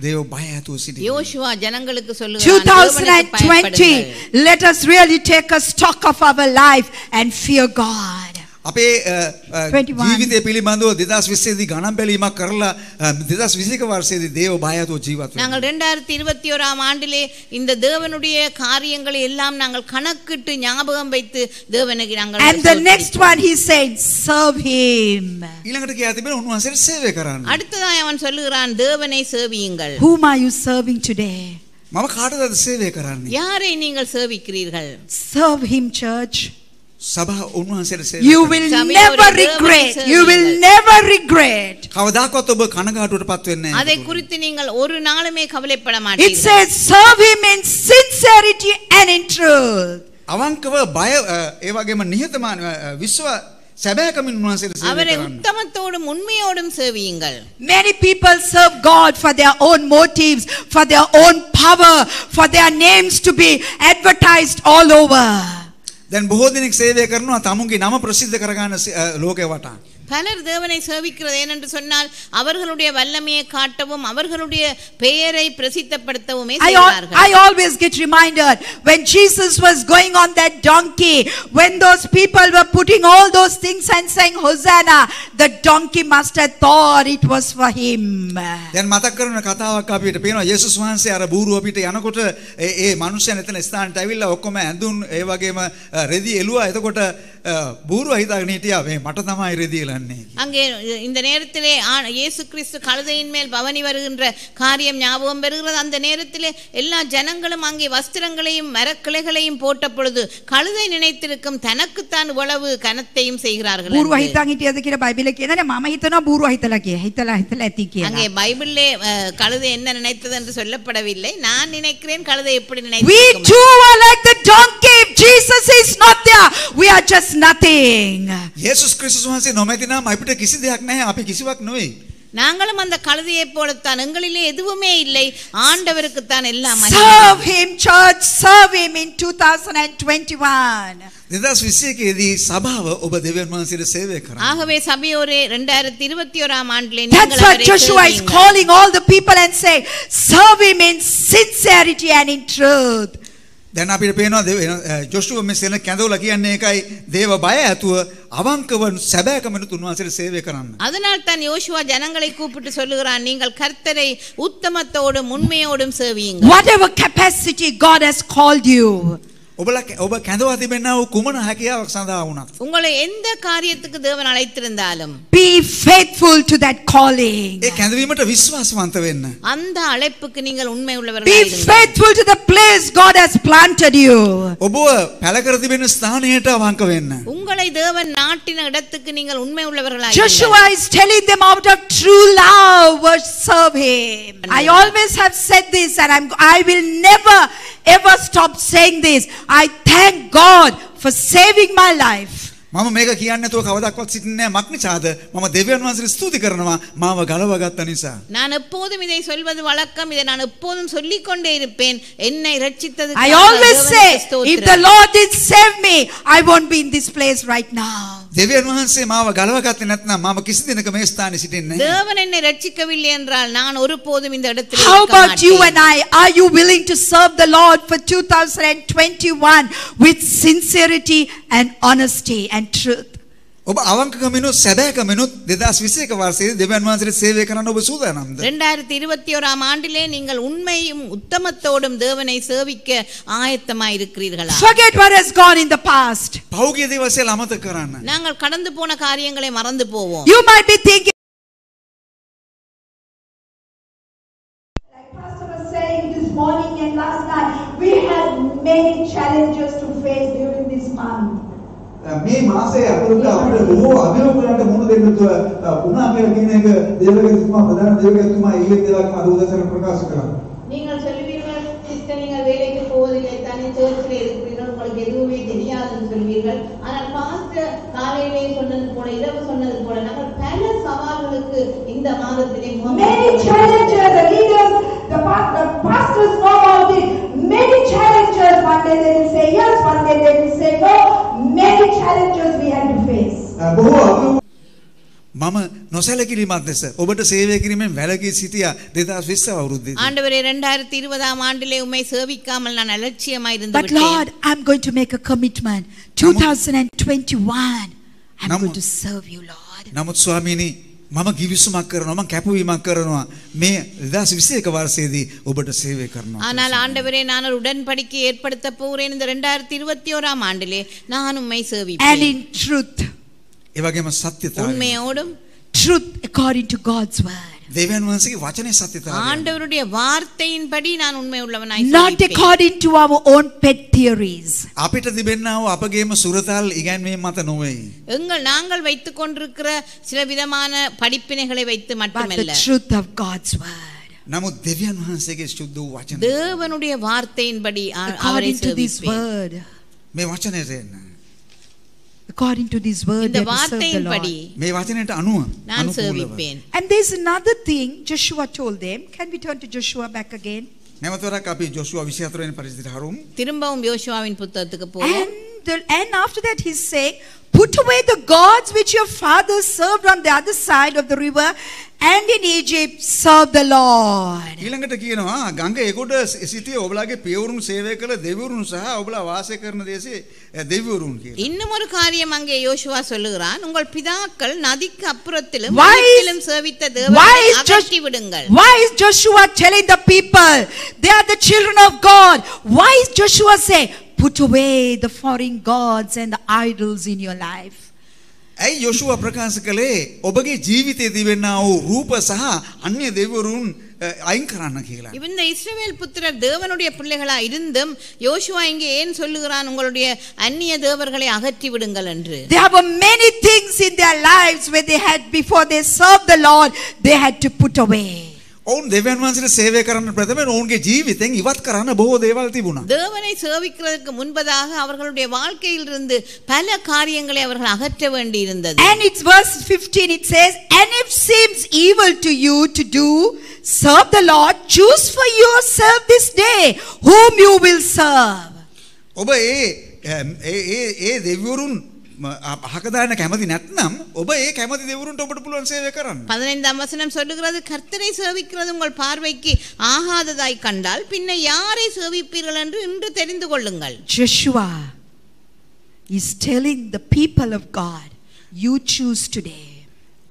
දේව බය ඇතුව සිටින්න. யோசுவா ஜனங்களுக்கு சொல்லுகிறான், தேவனுக்கு பயப்படுங்கள். 2020, let us really take a stock of our life and fear God. අපේ 21. ජීවිතය පිළිබඳව 2020 දී ගණන් බැලීමක් කරලා 2021 වර්ෂයේදී දේව බය ඇතුව ජීවත් நாங்கள் වෙනවා. 2021 ஆண்டிலே இந்த தேவனுடைய காரியங்களை எல்லாம் நாங்கள் கணக்கிட்டு ஞாபகம் வைத்து தேவனுக்கு நாங்கள் And the next one he said, serve him. ඊළඟට කියා තිබෙනවා උන්වහන්සේට සේවය කරන්න. அடுத்ததாக அவன் சொல்லுகிறான், தேவனை சேவியுங்கள். Whom are you serving today? මම කාටද සේවය කරන්නේ? யாரை நீங்கள் சேவிக்கிறீர்கள்? Serve him, church. සභා උන්වහන්සේට සේවය You කරන්න. will Sabi never அவரை regret. தேவனை You will சேவியுங்கள். never regret. කවදාකවත් ඔබ කනගාටුවටපත් වෙන්නේ அதை නැහැ. குறித்து நீங்கள் ஒரு நாளுமே கவலைப்பட It மாட்டீர்கள். says, serve him in sincerity and in truth. අවංකව බය ඒ වගේම නිහතමාන විශ්ව සැබෑකමින් උන්වහන්සේට සේවය அவரை කරන්න. உத்தமத்தோடும் உண்மையோடும் சேவியுங்கள். Many people serve God for their own motives, for their own power, for their names to be advertised all over. දැන් බොහෝ දෙනෙක් සේවය කරනවා තමුන්ගේ නම ප්‍රසිද්ධ කරගන්න ලෝකේ වටා. பலர் தேவனை சேவிக்கிறது ஏனென்று சொன்னால் அவர்களுடைய வல்லமையை காட்டவும் அவர்களுடைய பெயரை பிரசித்தப்படுத்தவுமே செய்கிறார்கள். I always get reminded when Jesus was going on that donkey, when those people were putting all those things and saying Hosanna, the donkey must have thought it was for him. දැන් මතක් කරන කතාවක් අපිට පේනවා යේසුස් වහන්සේ අර බූරුව පිට යනකොට ඒ මනුස්සයන් එතන ස්ථානට ඇවිල්ලා ඔක්කොම ඇඳුම් ඒ වගේම රෙදි එළුවා. එතකොට බූරුව හිතාගෙන හිටියා මේ මට තමයි රෙදි එලන්නේ. அங்கே இந்த நேரத்திலே இயேசு கிறிஸ்து கழுதையின் மேல் பவனி வருகின்ற காரியம் ஞாபகம் வருகிறது. அந்த நேரத்திலே எல்லா ஜனங்களும் அங்கே வஸ்திரங்களையும் மரக்கிளைகளையும் போட்ட பொழுது கழுதை நினைத்திருக்கும் தனக்குத்தான் உளவு கனத்தையும் செய்கிறார்கள். බූරුව හිතන් හිටියද කියලා බයිබලයේ කියනනේ මම හිතනවා බූරුව හිතලා හිතලා ඇති කියලා. அங்கே பைபிளிலே கழுதை என்ன நினைத்தது என்று சொல்லப்படவில்லை. நான் நினைக்கிறேன் கழுதை எப்படி We நினைத்திருக்கும். too are like the donkey. If Jesus is not there, we are just nothing. යේසුස් ක්‍රිස්තුස් වහන්සේ නොමැති නම් අපිට කිසි දෙයක් නැහැ. අපි කිසිවක් නෙවෙයි. நாங்களும் அந்த கழுதையை போலத்தான், எங்களிலே எதுவுமே இல்லை, ஆண்டவருக்குத்தான் எல்லாம் Serve him, church. Serve him in 2021. 2021 දී සභාව ඔබ දෙවියන් වහන්සේට සේවය කරන්න. ஆகவே சபையோரே 2021 ஆண்டிலே That's நீங்கள் what அவரை Joshua is சேவியுங்கள். calling all the people and saying, serve him in sincerity and in truth. දැන් අපිට පේනවා ජොෂුව මේ සෙන කැඳවලා කියන්නේ ඒකයි දේව බය ඇතුව අවංකව සැබෑකමන උන්වහන්සේට සේවය කරන්න. அதனால் தான் யோசுவா ஜனங்களை கூப்பிட்டு சொல்லுகிறான், நீங்கள் கர்த்தரை உத்தமத்தோடும் உண்மையோடும் சேவியுங்கள். Whatever capacity God has called you, ඔබ කැඳවා තිබෙනා වූ කුමන හැකියාවක් සඳහා වුණත් உங்களை எந்த காரியத்துக்கு தேவன் அழைத்திருந்தாலும் be faithful to that calling. ඒ කැඳවීමට විශ්වාසවන්ත වෙන්න. அந்த அழைப்புக்கு நீங்கள் உண்மை Be உள்ளவர்களாக இருங்கள். faithful to the place God has planted you. ඔබව පැල කර තිබෙන ස්ථානයට අවංක වෙන්න. உங்களை தேவன் நாட்டின இடத்துக்கு நீங்கள் உண்மை உள்ளவர்களாக Joshua is telling them out of true love, serve him. I always have said this and I will never ever stop saying this. I thank God for saving my life. මම මේක කියන්නේ නැතුව කවදාවත් සිටින්නේ නැහැ. මක් නිසාද? මම දෙවියන් වහන්සේට ස්තුති කරනවා මාව ගලවගත්ත නිසා. நான் எப்போதும் இதை சொல்வது வழக்கம், இதை நான் எப்போதும் சொல்லிக் கொண்டே இருப்பேன். என்னை ரட்சித்தது I always say, if the Lord did save me, I won't be in this place right now. දෙවියන් වහන්සේ මාව ගලවගත්තේ නැත්නම් මම කිසි දිනක මේ ස්ථානයේ සිටින්නේ නැහැ. தேவன் என்னை ரட்சிக்கவில்லை என்றால் நான் ஒருபோதும் இந்த இடத்தில் How இருக்க about you மாட்டேன். and I? Are you willing to serve the Lord for 2021 with sincerity and honesty and truth? ඔබ අවංකකමිනුත් සැබෑකමිනුත් 2021 වර්ෂයේ දෙවියන් වහන්සේට සේවය කරන්න ඔබ සූදානම්ද? 2021 ஆண்டிலே நீங்கள் உண்மையும் உத்தமத்தோடும் தேவனை சேவிக்க ஆயத்தமாய் இருக்கிறீர்களா? Forget what has gone in the past. පෞගිය දේවල් අමතක කරන්න. நாங்கள் கடந்து போன காரியங்களை மறந்து போவோம். You might be thinking, like Pastor was saying this morning and last night, we had many challenges to face during this month. මේ මාසයේ අතුරුට අපිට බොහෝ අභියෝගවලට මුහුණ දෙන්න වුණා කියලා කියන එක දේවගතුමා ප්‍රධාන දේවගතුමා ඊයේ දේවාගම අද උදෑසන ප්‍රකාශ කළා. நீங்கள் சொல்வீர்கள் சிஸ்டர் நீங்கள் வேலைக்கு போவதில்லை தானே சர்ச்சில் இருக்கிறீர்கள் உங்களுக்கு எதுவுமே தெரியாதுன்னு சொல்வீர்கள். ஆனால் பாஸ்டர் காலையிலே சொன்னது போல இரவு சொன்னது போல நாங்கள் பல சவால்களுக்கு இந்த மாதத்திலே Many challenges, the leaders, the pastors know about it. Many challenges. One day they will say yes, one day they will say no. Many challenges we had to face. මම නොසැලකිලිමත් ලෙස ඔබට සේවය කිරීමෙන් වැළකී සිටියා 2020 අවුරුද්දේ. ஆண்டவரே 2020 ஆண்டிலே உம்மை சேவிக்காமல் நான் அலட்சியமாய் இருந்து but விட்டேன். Lord, I'm going to make a commitment. 2021, I'm going to serve you, Lord. නමුත් ස්වාමීනි මම කිවිසුමක් කරනවා මම කැපවීමක් කරනවා මේ 2021 වර්ෂයේදී ඔබට සේවය කරනවා. ஆனால் ஆண்டவரே நான் ஒரு உடன்படிக்கை ஏற்படுத்த போகிறேன் இந்த 2021 ஆண்டிலே நான் உம்மை And சேவிப்பேன். in truth, ඒ වගේම සත්‍යතාවය. உண்மையோடும் truth according to God's word. දෙවියන් වහන්සේගේ වචනේ සත්‍යතාවය. ஆண்டவருடைய வார்த்தையின்படி நான் உண்மை உள்ளவனாய் Not சேவிப்பேன். according to our own pet theories. අපිට තිබෙන්නා වූ අපගේම සුරතල් ඉගැන්වීම මත නොවේ. நாங்கள் வைத்துக் கொண்டிருக்கிற சில விதமான படிப்பினைகளை வைத்து But மட்டுமல்ல, the truth of God's word. නමුත් දෙවියන් වහන්සේගේ සුද්ධ වූ වචන. தேவனுடைய வார்த்தையின்படி அவரை According to this சேவிப்பேன். word. මේ වචනයට එන්න. According to this word, இந்த that we serve the வார்த்தையின்படி Lord. මේ වචනයට අනුව நான் අනුකූලව. சேவிப்பேன். And there's another thing Joshua told them. Can we turn to Joshua back again? නැවතවරක් අපි ජොෂුවා 24 වෙනි පරිච්ඡේදයට හරවමු. திரும்பவும் யோசுவாவின் புத்தகத்துக்கு போவோம். And after that he's saying, put away the gods which your fathers served on the other side of the river, and in Egypt serve the Lord. ඊළඟට කියනවා ගංග ඒකොට සිටිය ඔබලාගේ පියවරුන් සේවය කළ දෙවිවරුන් සහ ඔබලා වාසය කරන දේශේ දෙවිවරුන් කියලා. இன்னும் ஒரு காரியம் அங்கே யோசுவா சொல்லுகிறான், உங்கள் பிதாக்கள் நதிக்கு அப்புறத்திலும் Why is- எகிப்திலும் சேவித்த Why தேவனை is அகற்றி விடுங்கள். Why is Joshua telling the people, they are the children of God? Why is Joshua say, put away the foreign gods and the idols in your life? ඇයි යොෂුවා ප්‍රකාශ කළේ ඔබගේ ජීවිතයේ තිබෙනා වූ රූප සහ අන්‍ය දෙවිවරුන් අයින් කරන්න කියලා. இந்த இஸ்ரவேல் புத்திரர் தேவனுடைய பிள்ளைகளா இருந்தும் யோசுவா இங்கே ஏன் சொல்லுகிறான் உங்களுடைய அந்நிய தேவர்களை அகற்றி விடுங்கள் என்று? There were many things in their lives where they had, before they served the Lord, they had to put away. ඔවුන් දෙවියන් වහන්සේට සේවය කරන්න ප්‍රථමයෙන් ඔවුන්ගේ ජීවිතෙන් ඉවත් කරන්න බොහෝ දේවල් තිබුණා. தேவனை சேவிக்கிறதுக்கு முன்பதாக அவர்களுடைய வாழ்க்கையிலிருந்து பல காரியங்களை அவர்கள் அகற்ற வேண்டி இருந்தது. And it's verse 15, it says, and if seems evil to you to do, serve the Lord, choose for yourself this day whom you will serve. ඔබ ඒ දෙවිවරුන් අහක දාන්න කැමති නැත්නම් ඔබ ඒ කැමති දෙවිවරුන්ට ඔබට පුළුවන් සේවය කරන්න. 15ஆம் வசனம் சொல்லுகிறது, கர்த்தரை சேவிக்கிறது உங்கள் பார்வைக்கு ஆகாததாய் கண்டால் பின்ன யாரை சேவிப்பீர்கள் என்று இன்று தெரிந்து கொள்ளுங்கள். Joshua is telling the people of God, you choose today.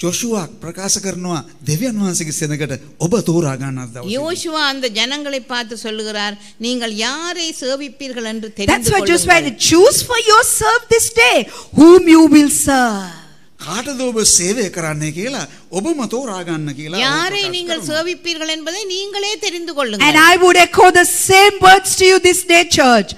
ජොෂුවා ප්‍රකාශ කරනවා දෙවියන් වහන්සේගේ සෙනඟට ඔබ තෝරා ගන්න දවසේ. யோசுவா அந்த ஜனங்களை பார்த்து சொல்லுகிறார், நீங்கள் யாரை சேவிப்பீர்கள் என்று That's தெரிந்து why Joshua கொள்ளுங்கள். said, choose for yourself this day whom you will serve. කාටද ඔබ සේවය කරන්නේ කියලා ඔබම තෝරා ගන්න කියලා. யாரை நீங்கள் சேவிப்பீர்கள் என்பதை நீங்களே தெரிந்து And கொள்ளுங்கள். I would echo the same words to you this day, church.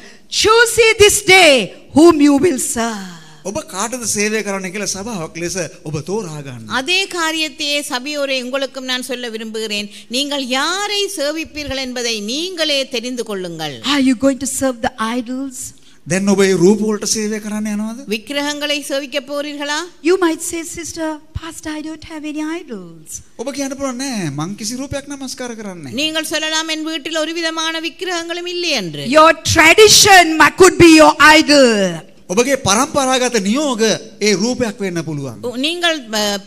Choose ye this day whom you will serve. ඔබ කාටද සේවය කරන්න කියලා සභාවක් ලෙස ඔබ තෝරා ගන්න. அதே காரியத்தையே சபையோரே உங்களுக்கும் நான் சொல்ல விரும்புகிறேன். நீங்கள் யாரை சேவிப்பீர்கள் என்பதை நீங்களே தெரிந்து கொள்ளுங்கள். Are you going to serve the idols? දැන් ඔබ ඒ රූප වලට සේවය කරන්න යනවද? விக்கிரகங்களை சேவிக்க போறீர்களா? You might say, sister, pastor, I don't have any idols. ඔබ කියන්න පුළුවන් නෑ මං කිසි රූපයක් නමස්කාර කරන්නේ නෑ. நீங்கள் சொல்லலாம், என் வீட்டில் ஒரு விதமான விக்கிரகங்களும் இல்லை என்று. Your tradition could be your idol. ඔබගේ පරම්පරාගත නියෝග ඒ රූපයක් වෙන්න පුළුවන්. நீங்கள்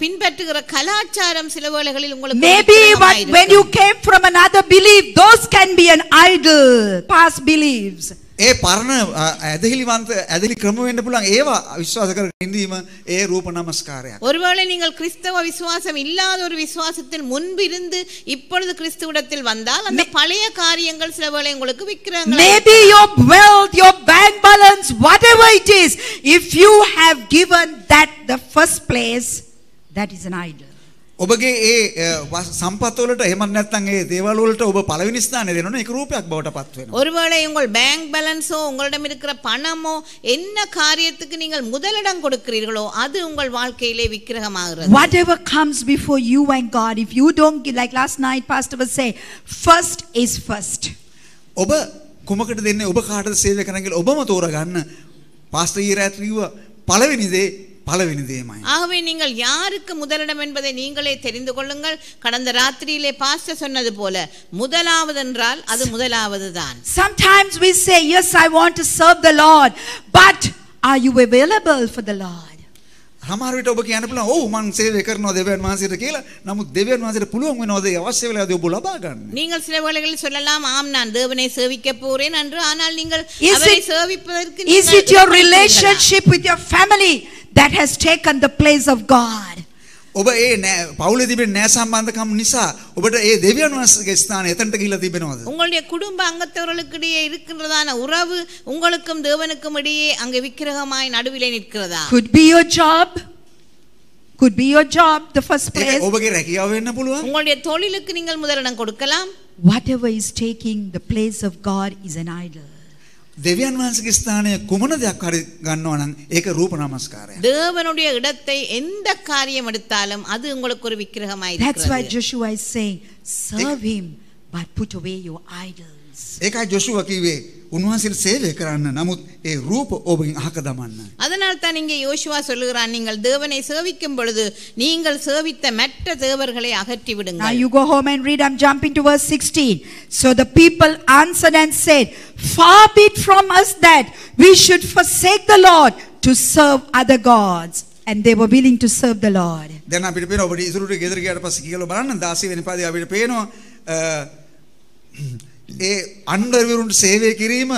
பின்பற்றுகிற கலாச்சாரம் சில வேளைகளில் உங்களுக்கு ஒரு Maybe விக்கிரகமாய் when இருக்கும். you came from another belief, those can be an idol, past beliefs. ඒ පරණ ඇදහිලිවන්ත ඇදහිලි ක්‍රම වෙන්න පුළුවන් ඒවා විශ්වාස කරගෙන ඉඳීම ඒ රූප නමස්කාරයක්. ஒருவேளை நீங்கள் கிறிஸ்தவ விசுவாசம் இல்லாத ஒரு விசுவாசத்தில் முன்பிருந்து இப்பொழுது கிறிஸ்துவிடத்தில் வந்தால் அந்த பழைய காரியங்கள் சில வேளை உங்களுக்கு விக்கிரகங்கள் Maybe your wealth, your bank balance, whatever it is, if you have given that the first place, that is an idol. ඔබගේ ඒ සම්පත් වලට එහෙම නැත්නම් ඒ දේවල් වලට ඔබ පළවෙනි ස්ථානය දෙනවනේ ඒක රූපයක් බවට පත් වෙනවා. ஒருவேளை உங்கள் பேங்க் பேலன்ஸோ உங்களிடம் இருக்கிற பணமோ என்ன காரியத்துக்கு நீங்கள் முதலிடம் கொடுக்கிறீர்களோ அது உங்கள் வாழ்க்கையிலே விக்கிரகமாகிறது. Whatever comes before you and God, if you don't give, like last night pastor was saying, first is first. ඔබ කුමකටද දෙන්නේ? ඔබ කාටද සේවය කරන්න කියලා ඔබම තෝරගන්න. පාස්ටර් ඊරාත් කිව්වා පළවෙනි දේ பலவினி தேமாய். ஆகவே நீங்கள் யாருக்கு முதலிடம் என்பதை நீங்களே தெரிந்து கொள்ளுங்கள். கடந்த ராத்திரியிலே பாஸ்டர் சொன்னது போல முதலாவது என்றால் அது முதலாவது தான். Sometimes we say, yes, I want to serve the Lord, but are you available for the Lord? සමහර විට ඔබ කියන්න පුළුවන් ඔව් මම සේවය කරනවා දෙවියන් වහන්සේට කියලා. නමුත් දෙවියන් වහන්සේට පුළුවන් වෙනවද අවශ්‍ය වෙලාවදී ඔබ ලබා ගන්න? நீங்கள் சில வேளைகளில் சொல்லலாம் ஆம் நான் தேவனை சேவிக்க போறேன் என்று, ஆனால் நீங்கள் அவரை சேவிப்பதற்கு Is it your relationship with your family that has taken the place of God? ඔබ ඒ පවුලේ තිබෙන න්‍යාය සම්බන්ධකම් නිසා ඔබට ඒ දෙවියන් වහන්සේගේ ස්ථානය එතනට ගිහිලා තිබෙනවද? உங்களுடைய குடும்ப அங்கத்தவர்களுக்கிடையே இருக்கின்றதான உறவு உங்களுக்கும் தேவனுக்கும் இடையே அங்கே விக்கிரகமாய் நடுவிலே நிற்கிறதா? Could be your job. Could be your job the first place. ඔබගේ රැකියාව වෙන්න පුළුවන්. உங்களுடைய தொழிலுக்கு நீங்கள் முதலிடம் கொடுக்கலாம். Whatever is taking the place of God is an idol. දෙවියන් වහන්සේගේ ස්ථානය කුමන දෙයක් හරි ගන්නවා නම් ඒක රූප නමස්කාරයක්. தேவனுடைய இடத்தை எந்த காரியம் எடுத்தாலும் அது உங்களுக்கு ஒரு விக்கிரகமாய் இருக்கிறது. That's why Joshua is saying, serve him but put away your idols. ඒකයි ජොෂුවා කිව්වේ උන්වහන්සේට සේවය කරන්න. නමුත් ඒ රූප ඔබෙන් අහක දමන්න. அதனால் தான் இங்கே யோசுவா சொல்லுகிறான், நீங்கள் தேவனை சேவிக்கும் பொழுது நீங்கள் சேவித்த மற்ற தேவர்களை அகற்றி Now விடுங்கள். you go home and read. I'm jumping to verse 16. So the people answered and said, far be it from us that we should forsake the Lord to serve other gods. And they were willing to serve the Lord. දැන් අපිට පේනවා ඔබට ඉසුරුට ගෙදර ගියාට පස්සේ කියලා බලන්න 16 වෙනි පදේ අපිට පේනවා ඒ අන්ධවිරුන්ට සේවය කිරීම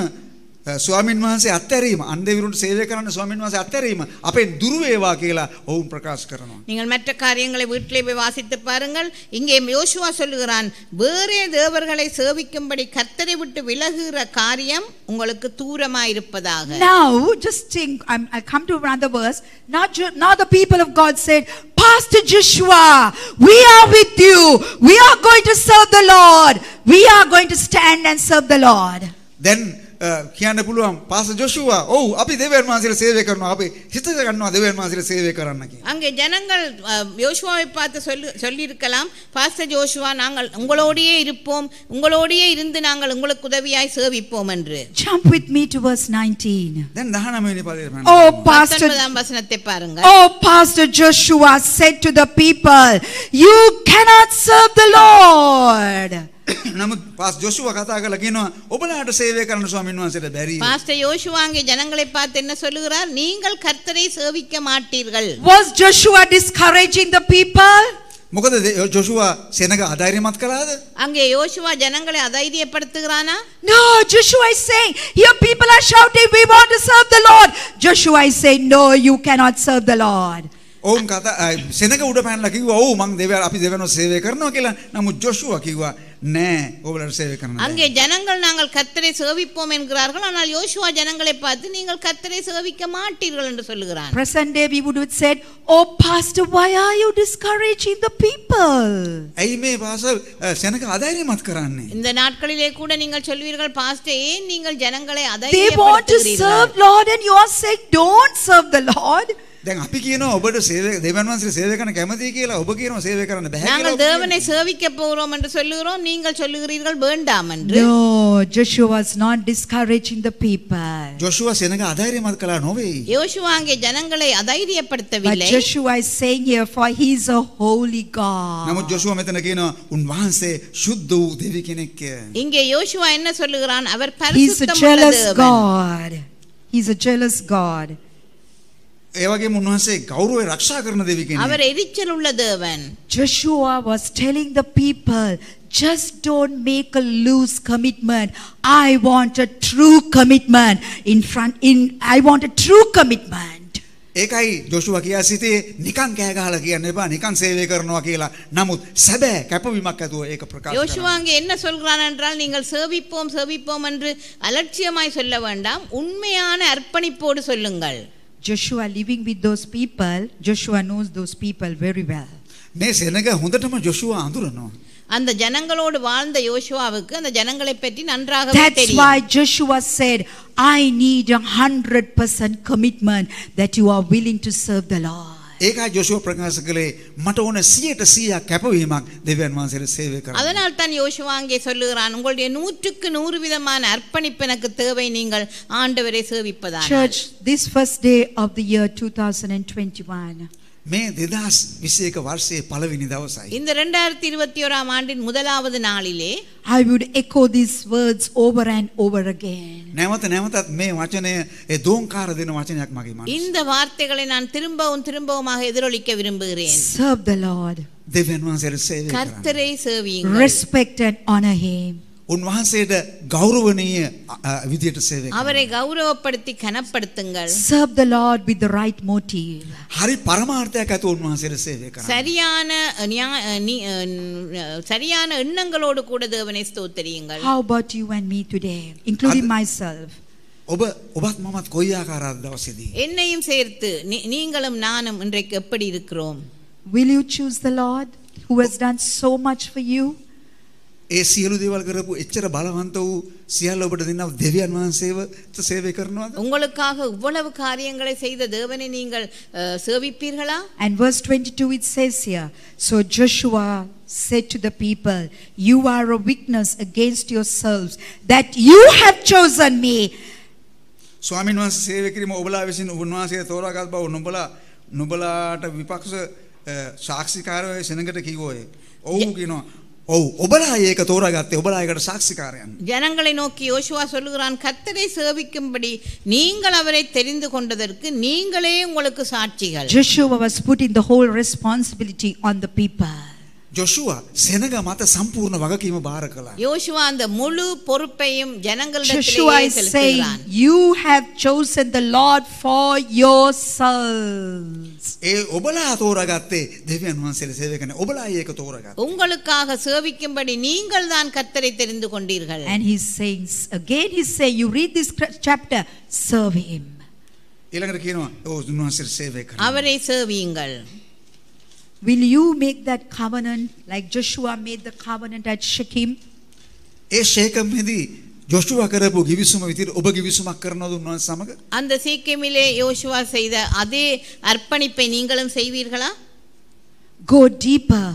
ස්වාමින් වහන්සේ අත්හැරීම අන්ධවිරුන්ට සේවය කරන්න ස්වාමින් වහන්සේ අත්හැරීම අපෙන් දුර වේවා කියලා ඔවුන් ප්‍රකාශ කරනවා. நீங்கள் மற்ற காரியங்களை வீட்டிலே போய் வாசித்து பாருங்கள். இங்கே யோசுவா சொல்லுகிறான், வேறே தேவர்களை சேவிக்கும்படி கர்த்தரை விட்டு விலகுகிற காரியம் உங்களுக்கு தூரமாய் இருப்பதாக. Now just think, I come to another verse. Now the people of God said, Pastor Joshua, we are with you. We are going to serve the Lord. We are going to stand and serve the Lord. Then කියන්න පුළුවන් pastor ජොෂුවා ඔව් අපි දෙවියන් වහන්සේට සේවය කරනවා අපි හිත ගන්නවා දෙවියන් වහන්සේට සේවය කරන්න කියලා. அங்கே ஜனங்கள் யோசுவாவை பார்த்து சொல்லி இருக்கலாம், பாஸ்டர் ஜோஷுவா நாங்கள் உங்களோடையே இருப்போம், உங்களோடையே இருந்து நாங்கள் உங்களுக்கு உதவியாய் சேவிப்போம் என்று. Jump with me to verse 19. දැන් 19 වෙනි පදේ බලන්න. Oh Pastor, 19 වசனத்தை பாருங்கள். oh Pastor Joshua said to the people, you cannot serve the Lord. නමුත් පාස්ටර් ජොෂුවා කතා කරලා කියනවා ඔබලාට සේවය කරන්න ස්වාමීන් වහන්සේට බැරි. பாஸ்டர் யோசுவா அங்கே ஜனங்களை பார்த்து என்ன சொல்லுகிறார்? நீங்கள் கர்த்தரை சேவிக்க மாட்டீர்கள். Was Joshua discouraging the people? මොකද ජොෂුවා සෙනග අධෛර්යමත් කළාද? அங்கே யோசுவா ஜனங்களை அதைரியப்படுத்துகிறானா? No, Joshua is saying, here people are shouting, we want to serve the Lord. Joshua is saying, no, you cannot serve the Lord. ඔවුන් කතා සෙනග උඩ පැනලා කිව්වා ඔව් මං දෙවියන් අපි දෙවියන්ව සේවය කරනවා කියලා. නමුත් ජොෂුවා කිව්වා නෑ ඔබලාට සේවය කරන්න බෑ. அங்கே ஜனங்கள் நாங்கள் கர்த்தரை சேவிப்போம் என்கிறார்கள், ஆனால் யோசுவா ஜனங்களை பார்த்து நீங்கள் கர்த்தரை சேவிக்க மாட்டீர்கள் என்று சொல்லுகிறார். Present day we would have said, oh pastor, why are you discouraging the people? ඇයි මේ පාසල් සෙනග අධෛර්යමත් කරන්නේ? இந்த நாட்களிலே கூட நீங்கள் சொல்வீர்கள், பாஸ்டர் ஏன் நீங்கள் ஜனங்களை They want to serve அதைரியப்படுத்துகிறீர்கள்? Lord and you are saying, don't serve the Lord. දැන් අපි කියනවා ඔබට සේවය දෙවියන් වහන්සේට සේවය කරන්න කැමතියි කියලා. ඔබ කියනවා සේවය කරන්න බෑ කියලා. நாங்கள் தேவனை சேவிக்க போகிறோம் என்று சொல்லுகிறோம், நீங்கள் சொல்லுகிறீர்கள் வேண்டாம் என்று. No, Joshua was not discouraging the people. ජොෂුවා සෙනග අධෛර්යමත් කළා නොවේ. யோசுவா அங்கே ஜனங்களை But அதைரியப்படுத்தவில்லை. Joshua is saying here, for he is a holy God. නමුත් ජොෂුවා මෙතන කියනවා උන්වහන්සේ සුද්ධ වූ දෙවි කෙනෙක්. இங்கே யோசுவா என்ன சொல்லுகிறான்? அவர் He is a பரிசுத்தமுள்ள jealous தேவன். God. He is a jealous God. ඒ වගේම උන්වහන්සේ ගෞරවය රක්ෂා කරන දෙවි කෙනෙක්. அவர் எரிச்சல் உள்ள தேவன். Joshua was telling the people, just don't make a loose commitment. I want a true commitment I want a true commitment. ඒකයි ජොෂුවා කියා සිටේ නිකන් කෑ ගහලා කියන්න එපා නිකන් සේවය කරනවා කියලා. නමුත් සැබෑ කැපවීමක් ඇතුව ඒක ප්‍රකාශ කරනවා. யோசுவா அங்கே என்ன சொல்கிறான் என்றால் நீங்கள் சேவிப்போம் என்று அலட்சியமாய் சொல்ல வேண்டாம், உண்மையான அர்ப்பணிப்போடு சொல்லுங்கள். Joshua living with those people, Joshua knows those people very well. මේ සෙනග හොඳටම ජොෂුවා අඳුරනවා. அந்த ஜனங்களோடு வாழ்ந்த யோசுவாவுக்கு அந்த ஜனங்களை பற்றி நன்றாகவே That's தெரியும். why Joshua said, I need 100% commitment that you are willing to serve the Lord. ඒකයි ජොෂුවා ප්‍රකාශ කළේ මට ඕන 100% කැපවීමක් දෙවියන් වහන්සේට සේවය කරන්න. அதனால் தான் யோசுவா அங்கே சொல்லுகிறான், உங்களுடைய 100% விதமான அர்ப்பணிப்பு எனக்கு தேவை, நீங்கள் ஆண்டவரை சேவிப்பதால். Church, this first day of the year 2021. මේ 2021 වර්ෂයේ පළවෙනි දවසයි. இந்த 2021 ஆண்டின் முதலாவது நாளிலே I would echo these words over and over again. නැවතත් මේ වචනය ඒ දෝංකාර දෙන වචනයක් මගේ මනසේ. இந்த வார்த்தைகளை நான் திரும்பவுமாக எதிரொலிக்க விரும்புகிறேன். Serve the Lord. දෙවියන් වහන්සේට සේවය කරන්න. கர்த்தரை சேவியுங்கள். Respect and honor him. උන්වහන්සේට ගෞරවණීය විදියට සේවය කරන්න. அவரை கௌரவப்படுத்தி கனப்படுத்துங்கள். Serve the Lord with the right motive. හරි පරමාර්ථයක් ඇතුව උන්වහන්සේට සේවය කරන්න. சரியான எண்ணங்களோடு கூட தேவனை ஸ்தோத்திரியுங்கள். How about you and me today, including myself? ඔබත් මමත් කොයි ආකාරයක්ද දවසේදී? என்னையும் சேர்த்து நீங்களும் நானும் இன்றைக்கு எப்படி இருக்கிறோம்? Will you choose the Lord who has done so much for you? ඒ සියලු දේවල් කරපු එච්චර බලවන්ත වූ සියල්ල ඔබට දෙනවා දෙවියන් වහන්සේව සේවය කරනවද? உங்களுக்காக இவ்வளவு காரியங்களை செய்த தேவனை நீங்கள் சேவிப்பீர்களா? And verse 22 it says here, so Joshua said to the people, you are a witness against yourselves that you have chosen me. ස්වාමීන් වහන්සේ සේවය කිරීම ඔබලා විසින් උන්වහන්සේ තෝරාගත් බව නුඹලාට විපක්ෂ සාක්ෂිකාරයෝ සෙනඟට කිව්වෝය. ඔව් කියනවා. ඔබලා ඒක තෝරාගත්තේ ඔබලා ඒකට සාක්ෂිකාරයන්. ஜனங்களை நோக்கி யோசுவா சொல்லுகிறான், கர்த்தரை சேவிக்கும்படி நீங்கள் அவரை தெரிந்து கொண்டதற்கு நீங்களே உங்களுக்கு சாட்சிகள். Joshua was putting the whole responsibility on the people. ජොෂුවා සෙනඟ මත සම්පූර්ණ වගකීම බාර කළා. யோசுவா அந்த முழு பொறுப்பையும் ஜனங்களிடத்திலே Joshua is saying, you have chosen the Lord for yourselves. ඒ ඔබලා තෝරාගත්තේ දෙවියන් වහන්සේට සේවය කරන ඔබලා ඒක තෝරාගත්තා. உங்களுக்காக சேவிக்கும்படி நீங்கள் தான் கர்த்தரை தெரிந்து கொண்டீர்கள். And he's saying again, he's saying, you read this chapter, serve him. ඊළඟට කියනවා උන්වහන්සේට සේවය කරන්න. அவரை சேவியுங்கள். Will you make that covenant like Joshua made the covenant at Shechem? ඒ ෂේකම්ෙදී ජොෂුවා කරපු ගිවිසුම විදිහට ඔබ ගිවිසුමක් කරනවද උන්වහන්සේ සමග? அந்த சீக்கேமிலே யோசுவா செய்த அதே அர்ப்பணிப்பை நீங்களும் செய்வீர்களா? Go deeper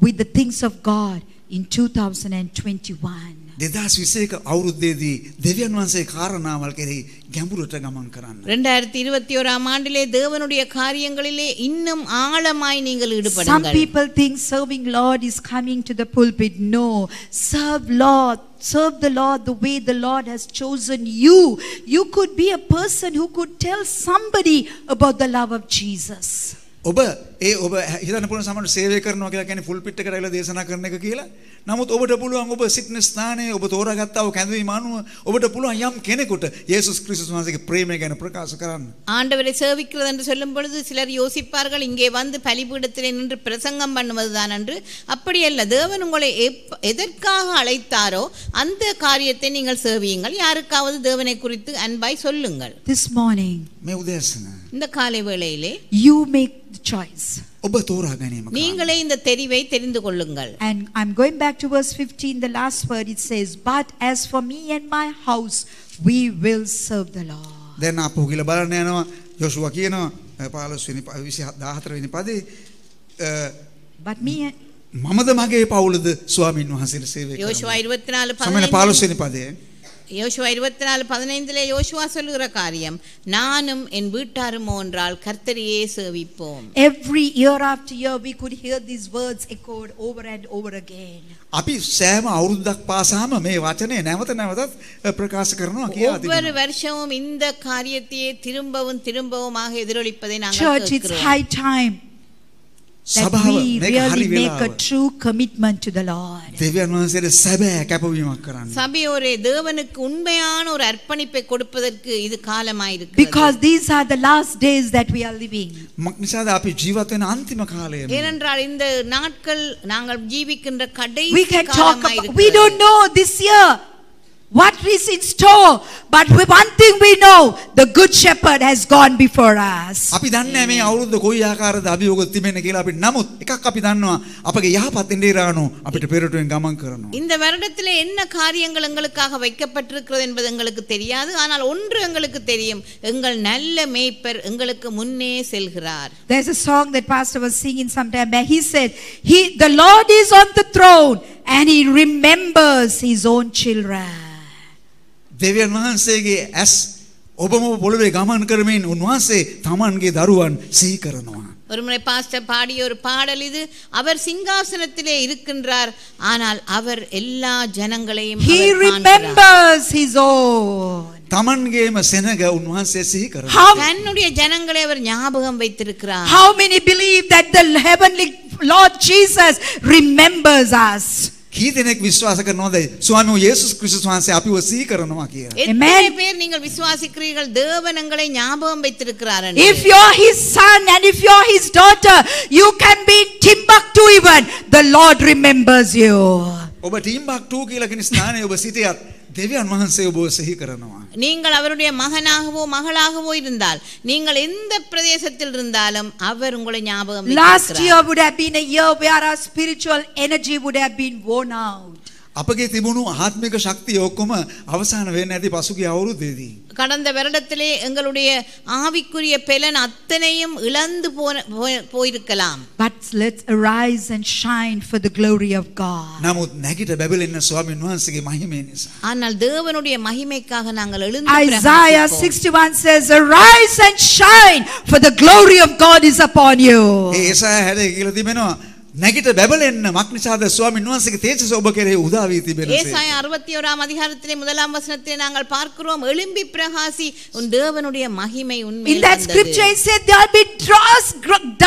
with the things of God in 2021. 2021 අවුරුද්දේදී දෙවියන් වහන්සේ කාරණාවල් කෙරෙහි ගැඹුරට ගමන් කරන්න. 2021 ஆண்டிலே தேவனுடைய காரியங்களிலே இன்னும் ஆழமாய் நீங்கள் ஈடுபடுங்கள். Some people think serving Lord is coming to the pulpit. No, serve the Lord the way the Lord has chosen you. You could be a person who could tell somebody about the love of Jesus. ඔබ හිතන්න පුළුවන් සමහර සේවය කරනවා කියලා කියන්නේ full pit එකට ඇවිල්ලා දේශනා කරන එක කියලා. නමුත් ඔබට පුළුවන් ඔබ සිටින ස්ථානයේ ඔබ තෝරාගත්තා වූ කැඳවීම අනුව ඔබට පුළුවන් යම් කෙනෙකුට යේසුස් ක්‍රිස්තුස් වහන්සේගේ ප්‍රේමය ගැන ප්‍රකාශ කරන්න. ஆண்டவரை சேவிக்கிறது என்று சொல்லும் பொழுது சிலர் யோசிப்பார்கள், இங்கே வந்து பலிபீடத்திலே நின்று பிரசங்கம் பண்ணுவதுதான் என்று. அப்படியல்ல, தேவன் உங்களை எதற்காக அழைத்தாரோ அந்த காரியத்தை நீங்கள் சேவியுங்கள். யாருக்காவது தேவனை குறித்து அன்பாய் சொல்லுங்கள். This morning, මේ උදෑසන இந்த காலை வேளையிலே you make the choice. ඔබ තෝරා ගැනීම. நீங்களே இந்த தெரிவை தெரிந்து கொள்ளுங்கள். And I'm going back to verse 15, the last word. It says, but as for me and my house, we will serve the Lord. දැන් අපෝ කියලා බලන්න යනවා. යෝෂුවා කියනවා 14 වෙනි පදේ But me and මමද මගේ පවුලද ස්වාමීන් වහන්සේට සේවය කරනවා. யோசுவா 24 සමහර 15 වෙනි පදේ யோசுவா 24:15 யோசுவா சொல்லுகிற காரியம், நானும் என் வீட்டாருமோ என்றால் கர்த்தரையே சேவிப்போம். Every year after year we could hear these words echoed over and over again. අපි සෑම අවුරුද්දක් පාසාම මේ වචනේ නැවතත් ප්‍රකාශ කරනවා කියලා තිබෙනවා. ஒவ்வொரு வருஷமும் இந்த காரியத்தையே திரும்பவுமாக எதிரொலிப்பதை நாங்கள் Church, it's high time. that සභාව we මේක හරි really make a වෙලාව. true commitment to the Lord. දෙවියන් වහන්සේට සැබෑ කැපවීමක් කරන්න. சபையோரே தேவனுக்கு உண்மையான ஒரு அர்ப்பணிப்பை கொடுப்பதற்கு இது காலமாயிருக்கு. Because these are the last days that we are living. මක් නිසාද අපි ජීවත් වෙන අන්තිම කාලය මේ? ஏனென்றால் இந்த நாட்கள் நாங்கள் ஜீவிக்கின்ற We கடைசி can talk about, காலமாயிருக்கு. we don't know this year what is in store, but one thing we know, the good shepherd has gone before us. අපි දන්නේ මේ අවුරුද්ද කොයි ආකාරද අභියෝග තිබෙන්නේ කියලා අපි නමුත් එකක් අපි දන්නවා අපගේ යහපත් ඉන්දියානු අපිට පෙරටුවෙන් ගමන් කරනවා. இந்த வருடத்திலே என்ன காரியங்கள் எங்களுக்காக வைக்கப்பட்டிருக்கிறது என்பது எங்களுக்கு தெரியாது. ஆனால் ஒன்று எங்களுக்கு தெரியும், எங்கள் நல்ல மேய்ப்பர் எங்களுக்கு முன்னே செல்கிறார். There's a song that pastor was singing sometime back. He said, the Lord is on the throne and he remembers his own children. දෙවියන් වහන්සේගේ ඇස් ඔබම පොළවේ ගමන් කරමින් උන්වහන්සේ තමන්ගේ දරුවන් සිහි කරනවා. ஒருமுறை பாஸ்டர் பாடிய ஒரு பாடல் இது. அவர் சிங்காசனத்திலே இருக்கின்றார், ஆனால் அவர் எல்லா ஜனங்களையும் He அவர் காண்கிறார். remembers his own. තමන්ගේම සෙනග උන්වහන්සේ සිහි කරනවා. How, தன்னுடைய ஜனங்களை அவர் ஞாபகம் வைத்திருக்கிறார். how many believe that the heavenly Lord Jesus remembers us? කී දෙනෙක් විශ්වාස කරනවද ස්වාමී යේසුස් ක්‍රිස්තුස් වහන්සේ අපිව සිහි කරනවා කියලා? எத்தனை பேர் நீங்கள் விசுவாசிக்கிறீர்கள் தேவன் எங்களை ஞாபகம் வைத்திருக்கிறார் என்று? If you're his son and if you're his daughter, you can be in Timbuktu even. The Lord remembers you. ඔබ ටිම්බක්ටු කියලා කෙනෙක් ස්ථානයේ ඔබ සිටියත් දෙවියන් වහන්සේ ඔබව සිහි කරනවා. நீங்கள் அவருடைய மகனாகவோ மகளாகவோ இருந்தால், நீங்கள் எந்த பிரதேசத்தில் இருந்தாலும் அவர் உங்களை ஞாபகம் Last வைத்திருக்கிறார். year would have been a year where our spiritual energy would have been worn out. අපගේ තිබුණු ආත්මික ශක්තිය ඔක්කොම අවසන් වෙන්නේ නැති පසුගිය අවුරුද්දේදී. கடந்த வருடத்திலே எங்களுடைய ஆவிக்குரிய பெலன் அத்தனையும் இழந்து போயிருக்கலாம். But let's arise and shine for the glory of God. නමුත් නැගිට බැබලෙන්න ස්වාමීන් වහන්සේගේ මහිමේ නිසා. ஆனால் தேவனுடைய மகிமைக்காக நாங்கள் எழுந்து Isaiah பிரகாசிப்போம். 61 says, arise and shine, for the glory of God is upon you. ඒ ඒසායා හැඩේ කියලා තිබෙනවා නැගිට බැබලෙන්න මක් නිසාද ස්වාමීන් වහන්සේගේ තේජස ඔබ කෙරෙහි උදා වී තිබෙනසේ. ஏசாயா 61 அதிகாரத்திலே 1 வசனத்திலே நாங்கள் பார்க்கிறோம், எழும்பி பிரகாசி உன் தேவனுடைய மகிமை In உன்மேல் that scripture வந்தது. it said there'll be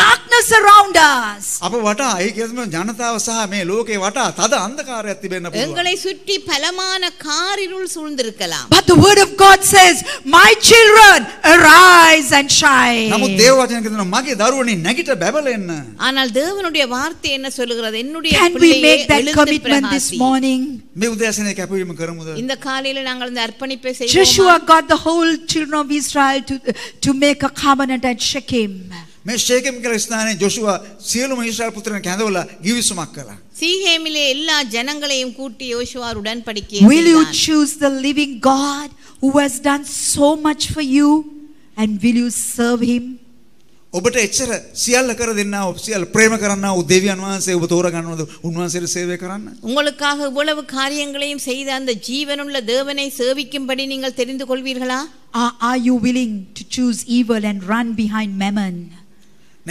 darkness around us. අප වටා ඒ කියන්නේ ජනතාව සහ මේ ලෝකේ වටා තද අන්ධකාරයක් තිබෙන්න පුළුවන්. எங்களை சுற்றி பலமான காரிருள் சூழ்ந்திருக்கலாம். But the word of God says, my children, arise and shine. නමුත් දේව වචන කියනවා මගේ දරුවනි නැගිට බැබලෙන්න. ஆனால் தேவனுடைய வார்த்தை என்ன சொல்லுகிறது? என்னுடைய Can we பிள்ளையே make that எழுந்து commitment this பிரகாசி. morning? මේ උදෑසනේ කැපවීම කරමුද? இந்த காலையில நாங்கள் இந்த அர்ப்பணிப்பை Joshua செய்வோமா? got the whole children of Israel to make a covenant at Shechem. මේ ෂේකම් කියලා ස්ථානයේ ජොෂුවා සියලුම ඊශ්‍රායල් පුත්‍රයන් කැඳවලා ගිවිසුමක් කළා. சீகேமிலே எல்லா ஜனங்களையும் கூட்டி யோசுவா உடன்படிக்கை Will you செய்தான். choose the living God who has done so much for you, and will you serve him? ඔබට එච්චර සියල්ල කර දෙන්නා වූ සියල්ල ප්‍රේම කරන්නා වූ දෙවියන් වහන්සේ ඔබ තෝරා ගන්නවද උන්වහන්සේට සේවය කරන්න? உங்களுக்காக இவ்வளவு காரியங்களையும் செய்த அந்த ஜீவனுள்ள தேவனை சேவிக்கும்படி நீங்கள் தெரிந்து கொள்வீர்களா? Are you willing to choose evil and run behind mammon?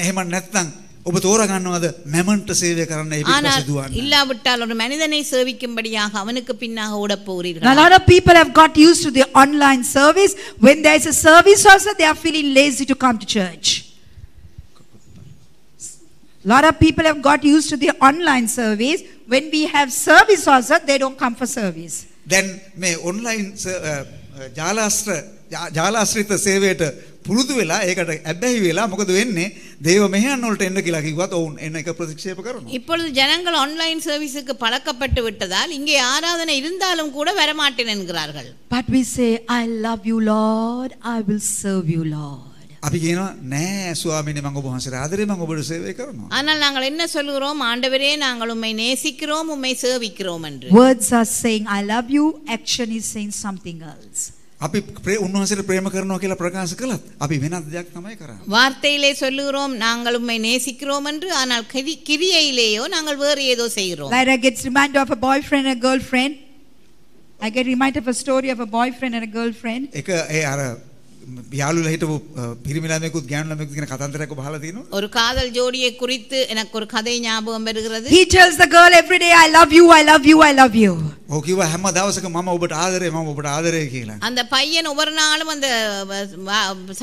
එහෙම නැත්නම් ඔබ තෝරා ගන්නවද මැමන්ට සේවය කරන්න ඒ ஆனால் පිටපස්සේ දුවන්න? இல்லாவிட்டால் ஒரு மனிதனை சேவிக்கும்படியாக அவனுக்கு பின்னாக ஓடப் Now, a போகிறீர்களா? lot of people have got used to the online service. When there is a service also, they are feeling lazy to come to church. A lot of people have got used to the online service. When we have service also, they don't come for service. දැන් මේ online ජාලාශ්‍රිත සේවයට පුරුදු වෙලා ඒකට ඇබ්බැහි වෙලා මොකද වෙන්නේ දේව මෙහෙයන් වලට එන්න කියලා කිව්වත් ඔවුන් එන්න එක ප්‍රතික්ෂේප කරනවා. இப்பொழுது ஜனங்கள் ஆன்லைன் சர்வீஸுக்கு பழக்கப்பட்டு விட்டதால் இங்கே ஆராதனை இருந்தாலும் கூட வரமாட்டேன் என்கிறார்கள். But we say, I love you, Lord. I will serve you, Lord. අපි කියනවා නෑ ස්වාමීනි මම ඔබ වහන්සේට ආදරේ මම ඔබට සේවය කරනවා. ஆனால் நாங்கள் என்ன சொல்கிறோம்? ஆண்டவரே, நாங்கள் உம்மை நேசிக்கிறோம், உம்மை சேவிக்கிறோம் என்று. Words are saying, I love you. Action is saying something else. අපි උන්වහන්සේට ප්‍රේම කරනවා කියලා ප්‍රකාශ කළත් අපි වෙනත් දෙයක් තමයි කරන්නේ. வார்த்தையிலே சொல்லுகிறோம் நாங்கள் உம்மை நேசிக்கிறோம் என்று, ஆனால் கிரியையிலேயோ நாங்கள் வேறு ஏதோ செய்கிறோம். Like I get reminded of a boyfriend and a girlfriend. I get reminded of a story of a boyfriend and a girlfriend. ඒක ඒ අර යාළුවලා හිටපු පිරිමි ළමයෙකුත් ගෑනු ළමයෙකුත් කියන කතන්දරයක් ඔබ අහලා තියෙනවද? ஒரு காதல் ஜோடியை குறித்து எனக்கு ஒரு கதை ஞாபகம் வருகிறது. He tells the girl every day, I love you, I love you, I love you. ඔව් කිව්වා හැම දවසක මම ඔබට ආදරේ මම ඔබට ආදරේ කියලා. அந்த பையன் ஒவ்வொரு நாளும் அந்த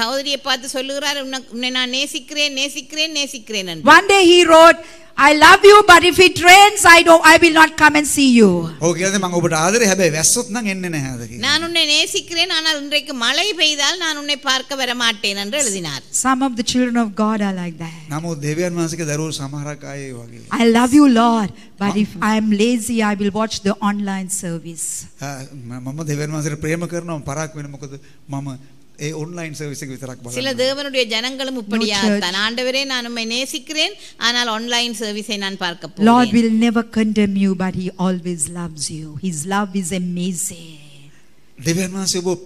சகோதரியை பார்த்து சொல்லுகிறார், உன்னை நான் நேசிக்கிறேன் நேசிக்கிறேன் நேசிக்கிறேன் என்று. One day he wrote, I love you, but if it rains, I will not come and see you. ඔව් කියලාද මම ඔබට ආදරේ හැබැයි වැස්සොත් නම් එන්නේ නැහැ කියලා. நான் உன்னை நேசிக்கிறேன், ஆனால் இன்றைக்கு மழை பெய்தால் நான் உன்னை பார்க்க வர மாட்டேன் என்று எழுதினார். Some of the children of God are like that. නමුත් දෙවියන් වහන්සේගේ දරුවෝ සමහරක් අය ඒ වගේ. I love you, Lord, but if I am lazy, I will watch the online service. මම දෙවියන් වහන්සේට ප්‍රේම කරනවා පරක් වෙන මොකද මම ඒ ඔන්ලයින් සර්විස් එක විතරක් බලනවා. சில தேவனுடைய ஜனங்களும் இப்படியாத்தான். ஆண்டவரே நான் உம்மை நேசிக்கிறேன், ஆனால் ஆன்லைன் சர்வீஸை நான் பார்க்க போறேன். Lord will never condemn you, but he always loves you. His love is amazing. දෙවියන් වහන්සේ ඔබ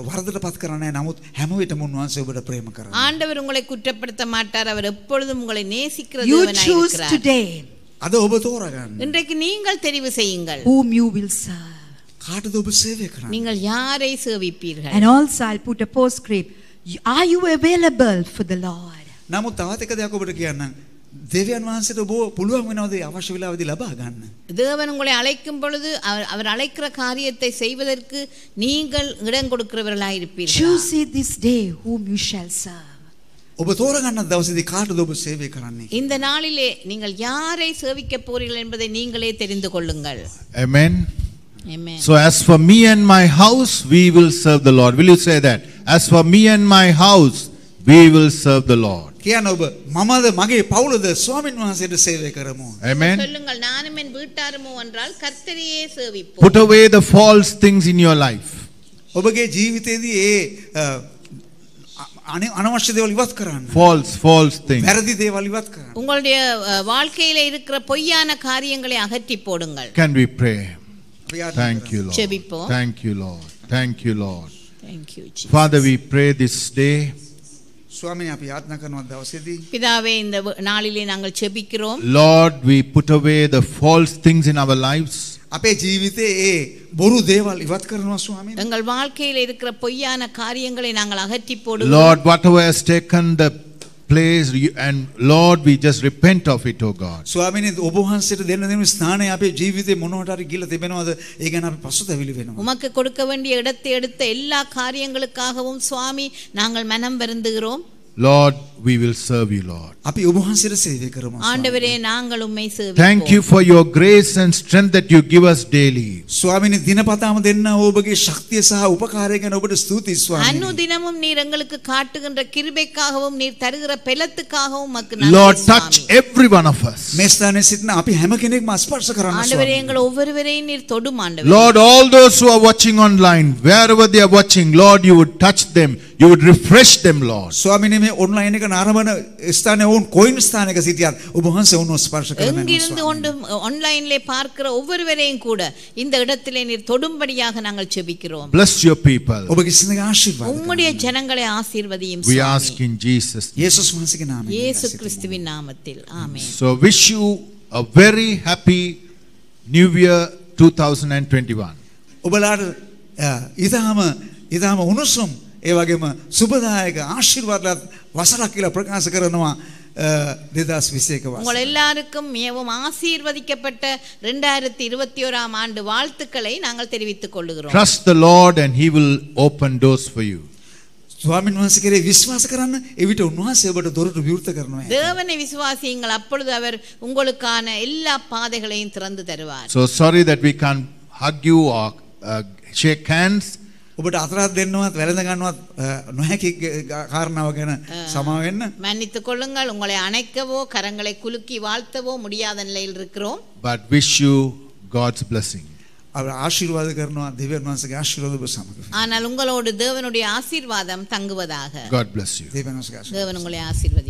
වරදට පත් කරන්නේ නැහැ. නමුත් හැම විටම උන්වහන්සේ ඔබට ප්‍රේම කරනවා. ஆண்டவர் உங்களை குற்றப்படுத்த மாட்டார். அவர் எப்பொழுதும் உங்களை நேசிக்கிற You தேவனாய் choose இருக்கிறார். today අද ඔබ තෝරගන්න. இன்றைக்கு நீங்கள் தெரிவு செய்யுங்கள். whom you will serve. කාටද ඔබ සේවය කරන්නේ? நீங்கள் யாரை சேவிப்பீர்கள்? And also I'll put a postscript. Are you available for the Lord? නමුත් තවත් එක දෙයක් ඔබට කියන්නම්. දෙවියන් වහන්සේට ඔබ පුළුවන් වෙනවද අවශ්‍ය වෙලාවදී ලබා ගන්න? தேவன் உங்களை அழைக்கும் பொழுது அவர் அழைக்கிற காரியத்தை செய்வதற்கு நீங்கள் இடம் கொடுக்கிறவர்களாய் இருப்பீர்கள். Choose it this day whom you shall serve. ඔබ තෝරගන්න දවසේදී කාටද ඔබ සේවය කරන්නේ? இந்த நாளிலே நீங்கள் யாரை சேவிக்க போறீர்கள் என்பதை நீங்களே தெரிந்து கொள்ளுங்கள். Amen. Amen. So as for me and my house, we will serve the Lord. Will you say that? As for me and my house, we will serve the Lord. කියන්න ඔබ මමද මගේ පවුලද ස්වාමීන් වහන්සේට සේවය කරමු. Amen. சொல்லுங்கள், நானும் என் வீட்டாருமோ என்றால் கர்த்தரையே சேவிப்போம். Put away the false things in your life. ඔබගේ ජීවිතේදී ඒ අනවශ්‍ය දේවල් ඉවත් කරන්න. False things. වැරදි දේවල් ඉවත් කරන්න. உங்களுடைய வாழ்க்கையில இருக்கிற பொய்யான காரியங்களை அகற்றி போடுங்கள். Can we pray? Thank you, Lord. ஜெபிப்போம். Thank you, Lord. Thank you, Lord. Thank you, Jesus. Father, we pray this day. ස්වාමීන් අපි යාත්නා කරනවා දවසේදී பிதாவே, இந்த நாளிலே நாங்கள் ஜெபிக்கிறோம். Lord, we put away the false things in our lives. අපේ ජීවිතේ ඒ බොරු දේවල් ඉවත් කරනවා ස්වාමීන්. எங்கள் வாழ்க்கையில இருக்கிற பொய்யான காரியங்களை நாங்கள் அகற்றி போடுகிறோம். Lord, whatever has taken the place, and Lord, we just repent of it, oh God. ස්වාමීනි ඔබ වහන්සේට දෙන්න දෙන ස්ථානය අපේ ජීවිතේ මොනවට හරි ගිහලා තිබෙනවද? ඒ ගැන අපි පසුතැවිලි වෙනවා. உமக்கு கொடுக்க வேண்டிய இடத்தை எடுத்த எல்லா காரியங்களுக்காகவும் சுவாமி நாங்கள் மனம் வருந்துகிறோம். Lord, we will serve you, Lord. අපි ඔබ වහන්සේට සේවය කරමු. ஆண்டவரே, நாங்கள் உம்மை சேவிப்போம். Thank you for your grace and strength that you give us daily. ස්වාමීනි දිනපතාම දෙන්න ඔබගේ ශක්තිය සහ උපකාරය ගැන ඔබට ස්තුතියි ස්වාමීනි. அனுதினமும் நீர் எங்களுக்கு காட்டுகின்ற கிருபைக்காகவும் நீர் தருகிற பெலத்துக்காகவும் உமக்கு நன்றி. Lord, touch every one of us. මේ ස්ථානයේ සිටින අපි හැම කෙනෙක්ම ස්පර්ශ කරන්න ஆண்டவரே, ස්වාමීනි. எங்கள் ஒவ்வொருவரையும் நீர் தொடும் ஆண்டவரே. Lord, all those who are watching online, wherever they are watching, Lord, you would touch them. You would refresh them, Lord. ස්වාමීනි මේ ඔන්ලයින් එක ආරම්භන ස්ථානයේ වුන් කොයින් ස්ථානයක සිටියත් ඔබ වහන්සේ උන්ව ස්පර්ශ කරන්න எங்கிருந்து கொண்டு ஆன்லைன்ல பார்க்கிற ஒவ்வொருவரையும் கூட இந்த இடத்திலே நீர் தொடும்படியாக நாங்கள் ஜெபிக்கிறோம். Bless your people. ඔබගේ සිනග ආශිර්වාද உம்முடைய ஜனங்களை ஆசீர்வதியும் We Swami. ask in Jesus' name. යේසුස් වහන්සේගේ නාමයෙන්. இயேசு கிறிஸ்துவின் நாமத்தில் ஆமென். So wish you a very happy New Year 2021. ඔබලාට ඉතාම උණුසුම් ඒ වගේම සුබදායක ආශිර්වාදවත් වසරක් කියලා ප්‍රකාශ කරනවා 2021 වසර. உங்கள் எல்லாருக்கும் மிகவும் ஆசீர்வதிக்கப்பட்ட 2021 ஆண்டு வாழ்த்துக்களை நாங்கள் தெரிவித்துக் கொள்கிறோம். Trust the Lord and He will open doors for you. ස්වාමීන් වහන්සේ කෙරේ විශ්වාස කරන්න එවිට උන්වහන්සේ ඔබට දොරටු විවෘත කරනවා. தேவனை விசுவாசியுங்கள், அப்பொழுது அவர் உங்களுக்கான எல்லா பாதைகளையும் திறந்து தருவார். So sorry that we can't hug you or shake hands. ඔබට අතරක් දෙන්නවත් වැළඳ ගන්නවත් නොහැකි කාරණාව ගැන සමාව වෙන්න. மன்னித்துக் கொள்ளுங்கள், உங்களை அணைக்கவோ கரங்களை குலுக்கி வாழ்த்தவோ முடியாத நிலையில் இருக்கிறோம். But wish you God's blessing. අප ආශිර්වාද කරනවා දෙවියන් වහන්සේගේ ආශිර්වාද ඔබ සමග. ஆனால் உங்களோடு தேவனுடைய ஆசீர்வாதம் தங்குவதாக. God bless you. දෙවියන් වහන්සේගේ ආශිර්වාද. தேவன் உங்களை ஆசீர்வதி.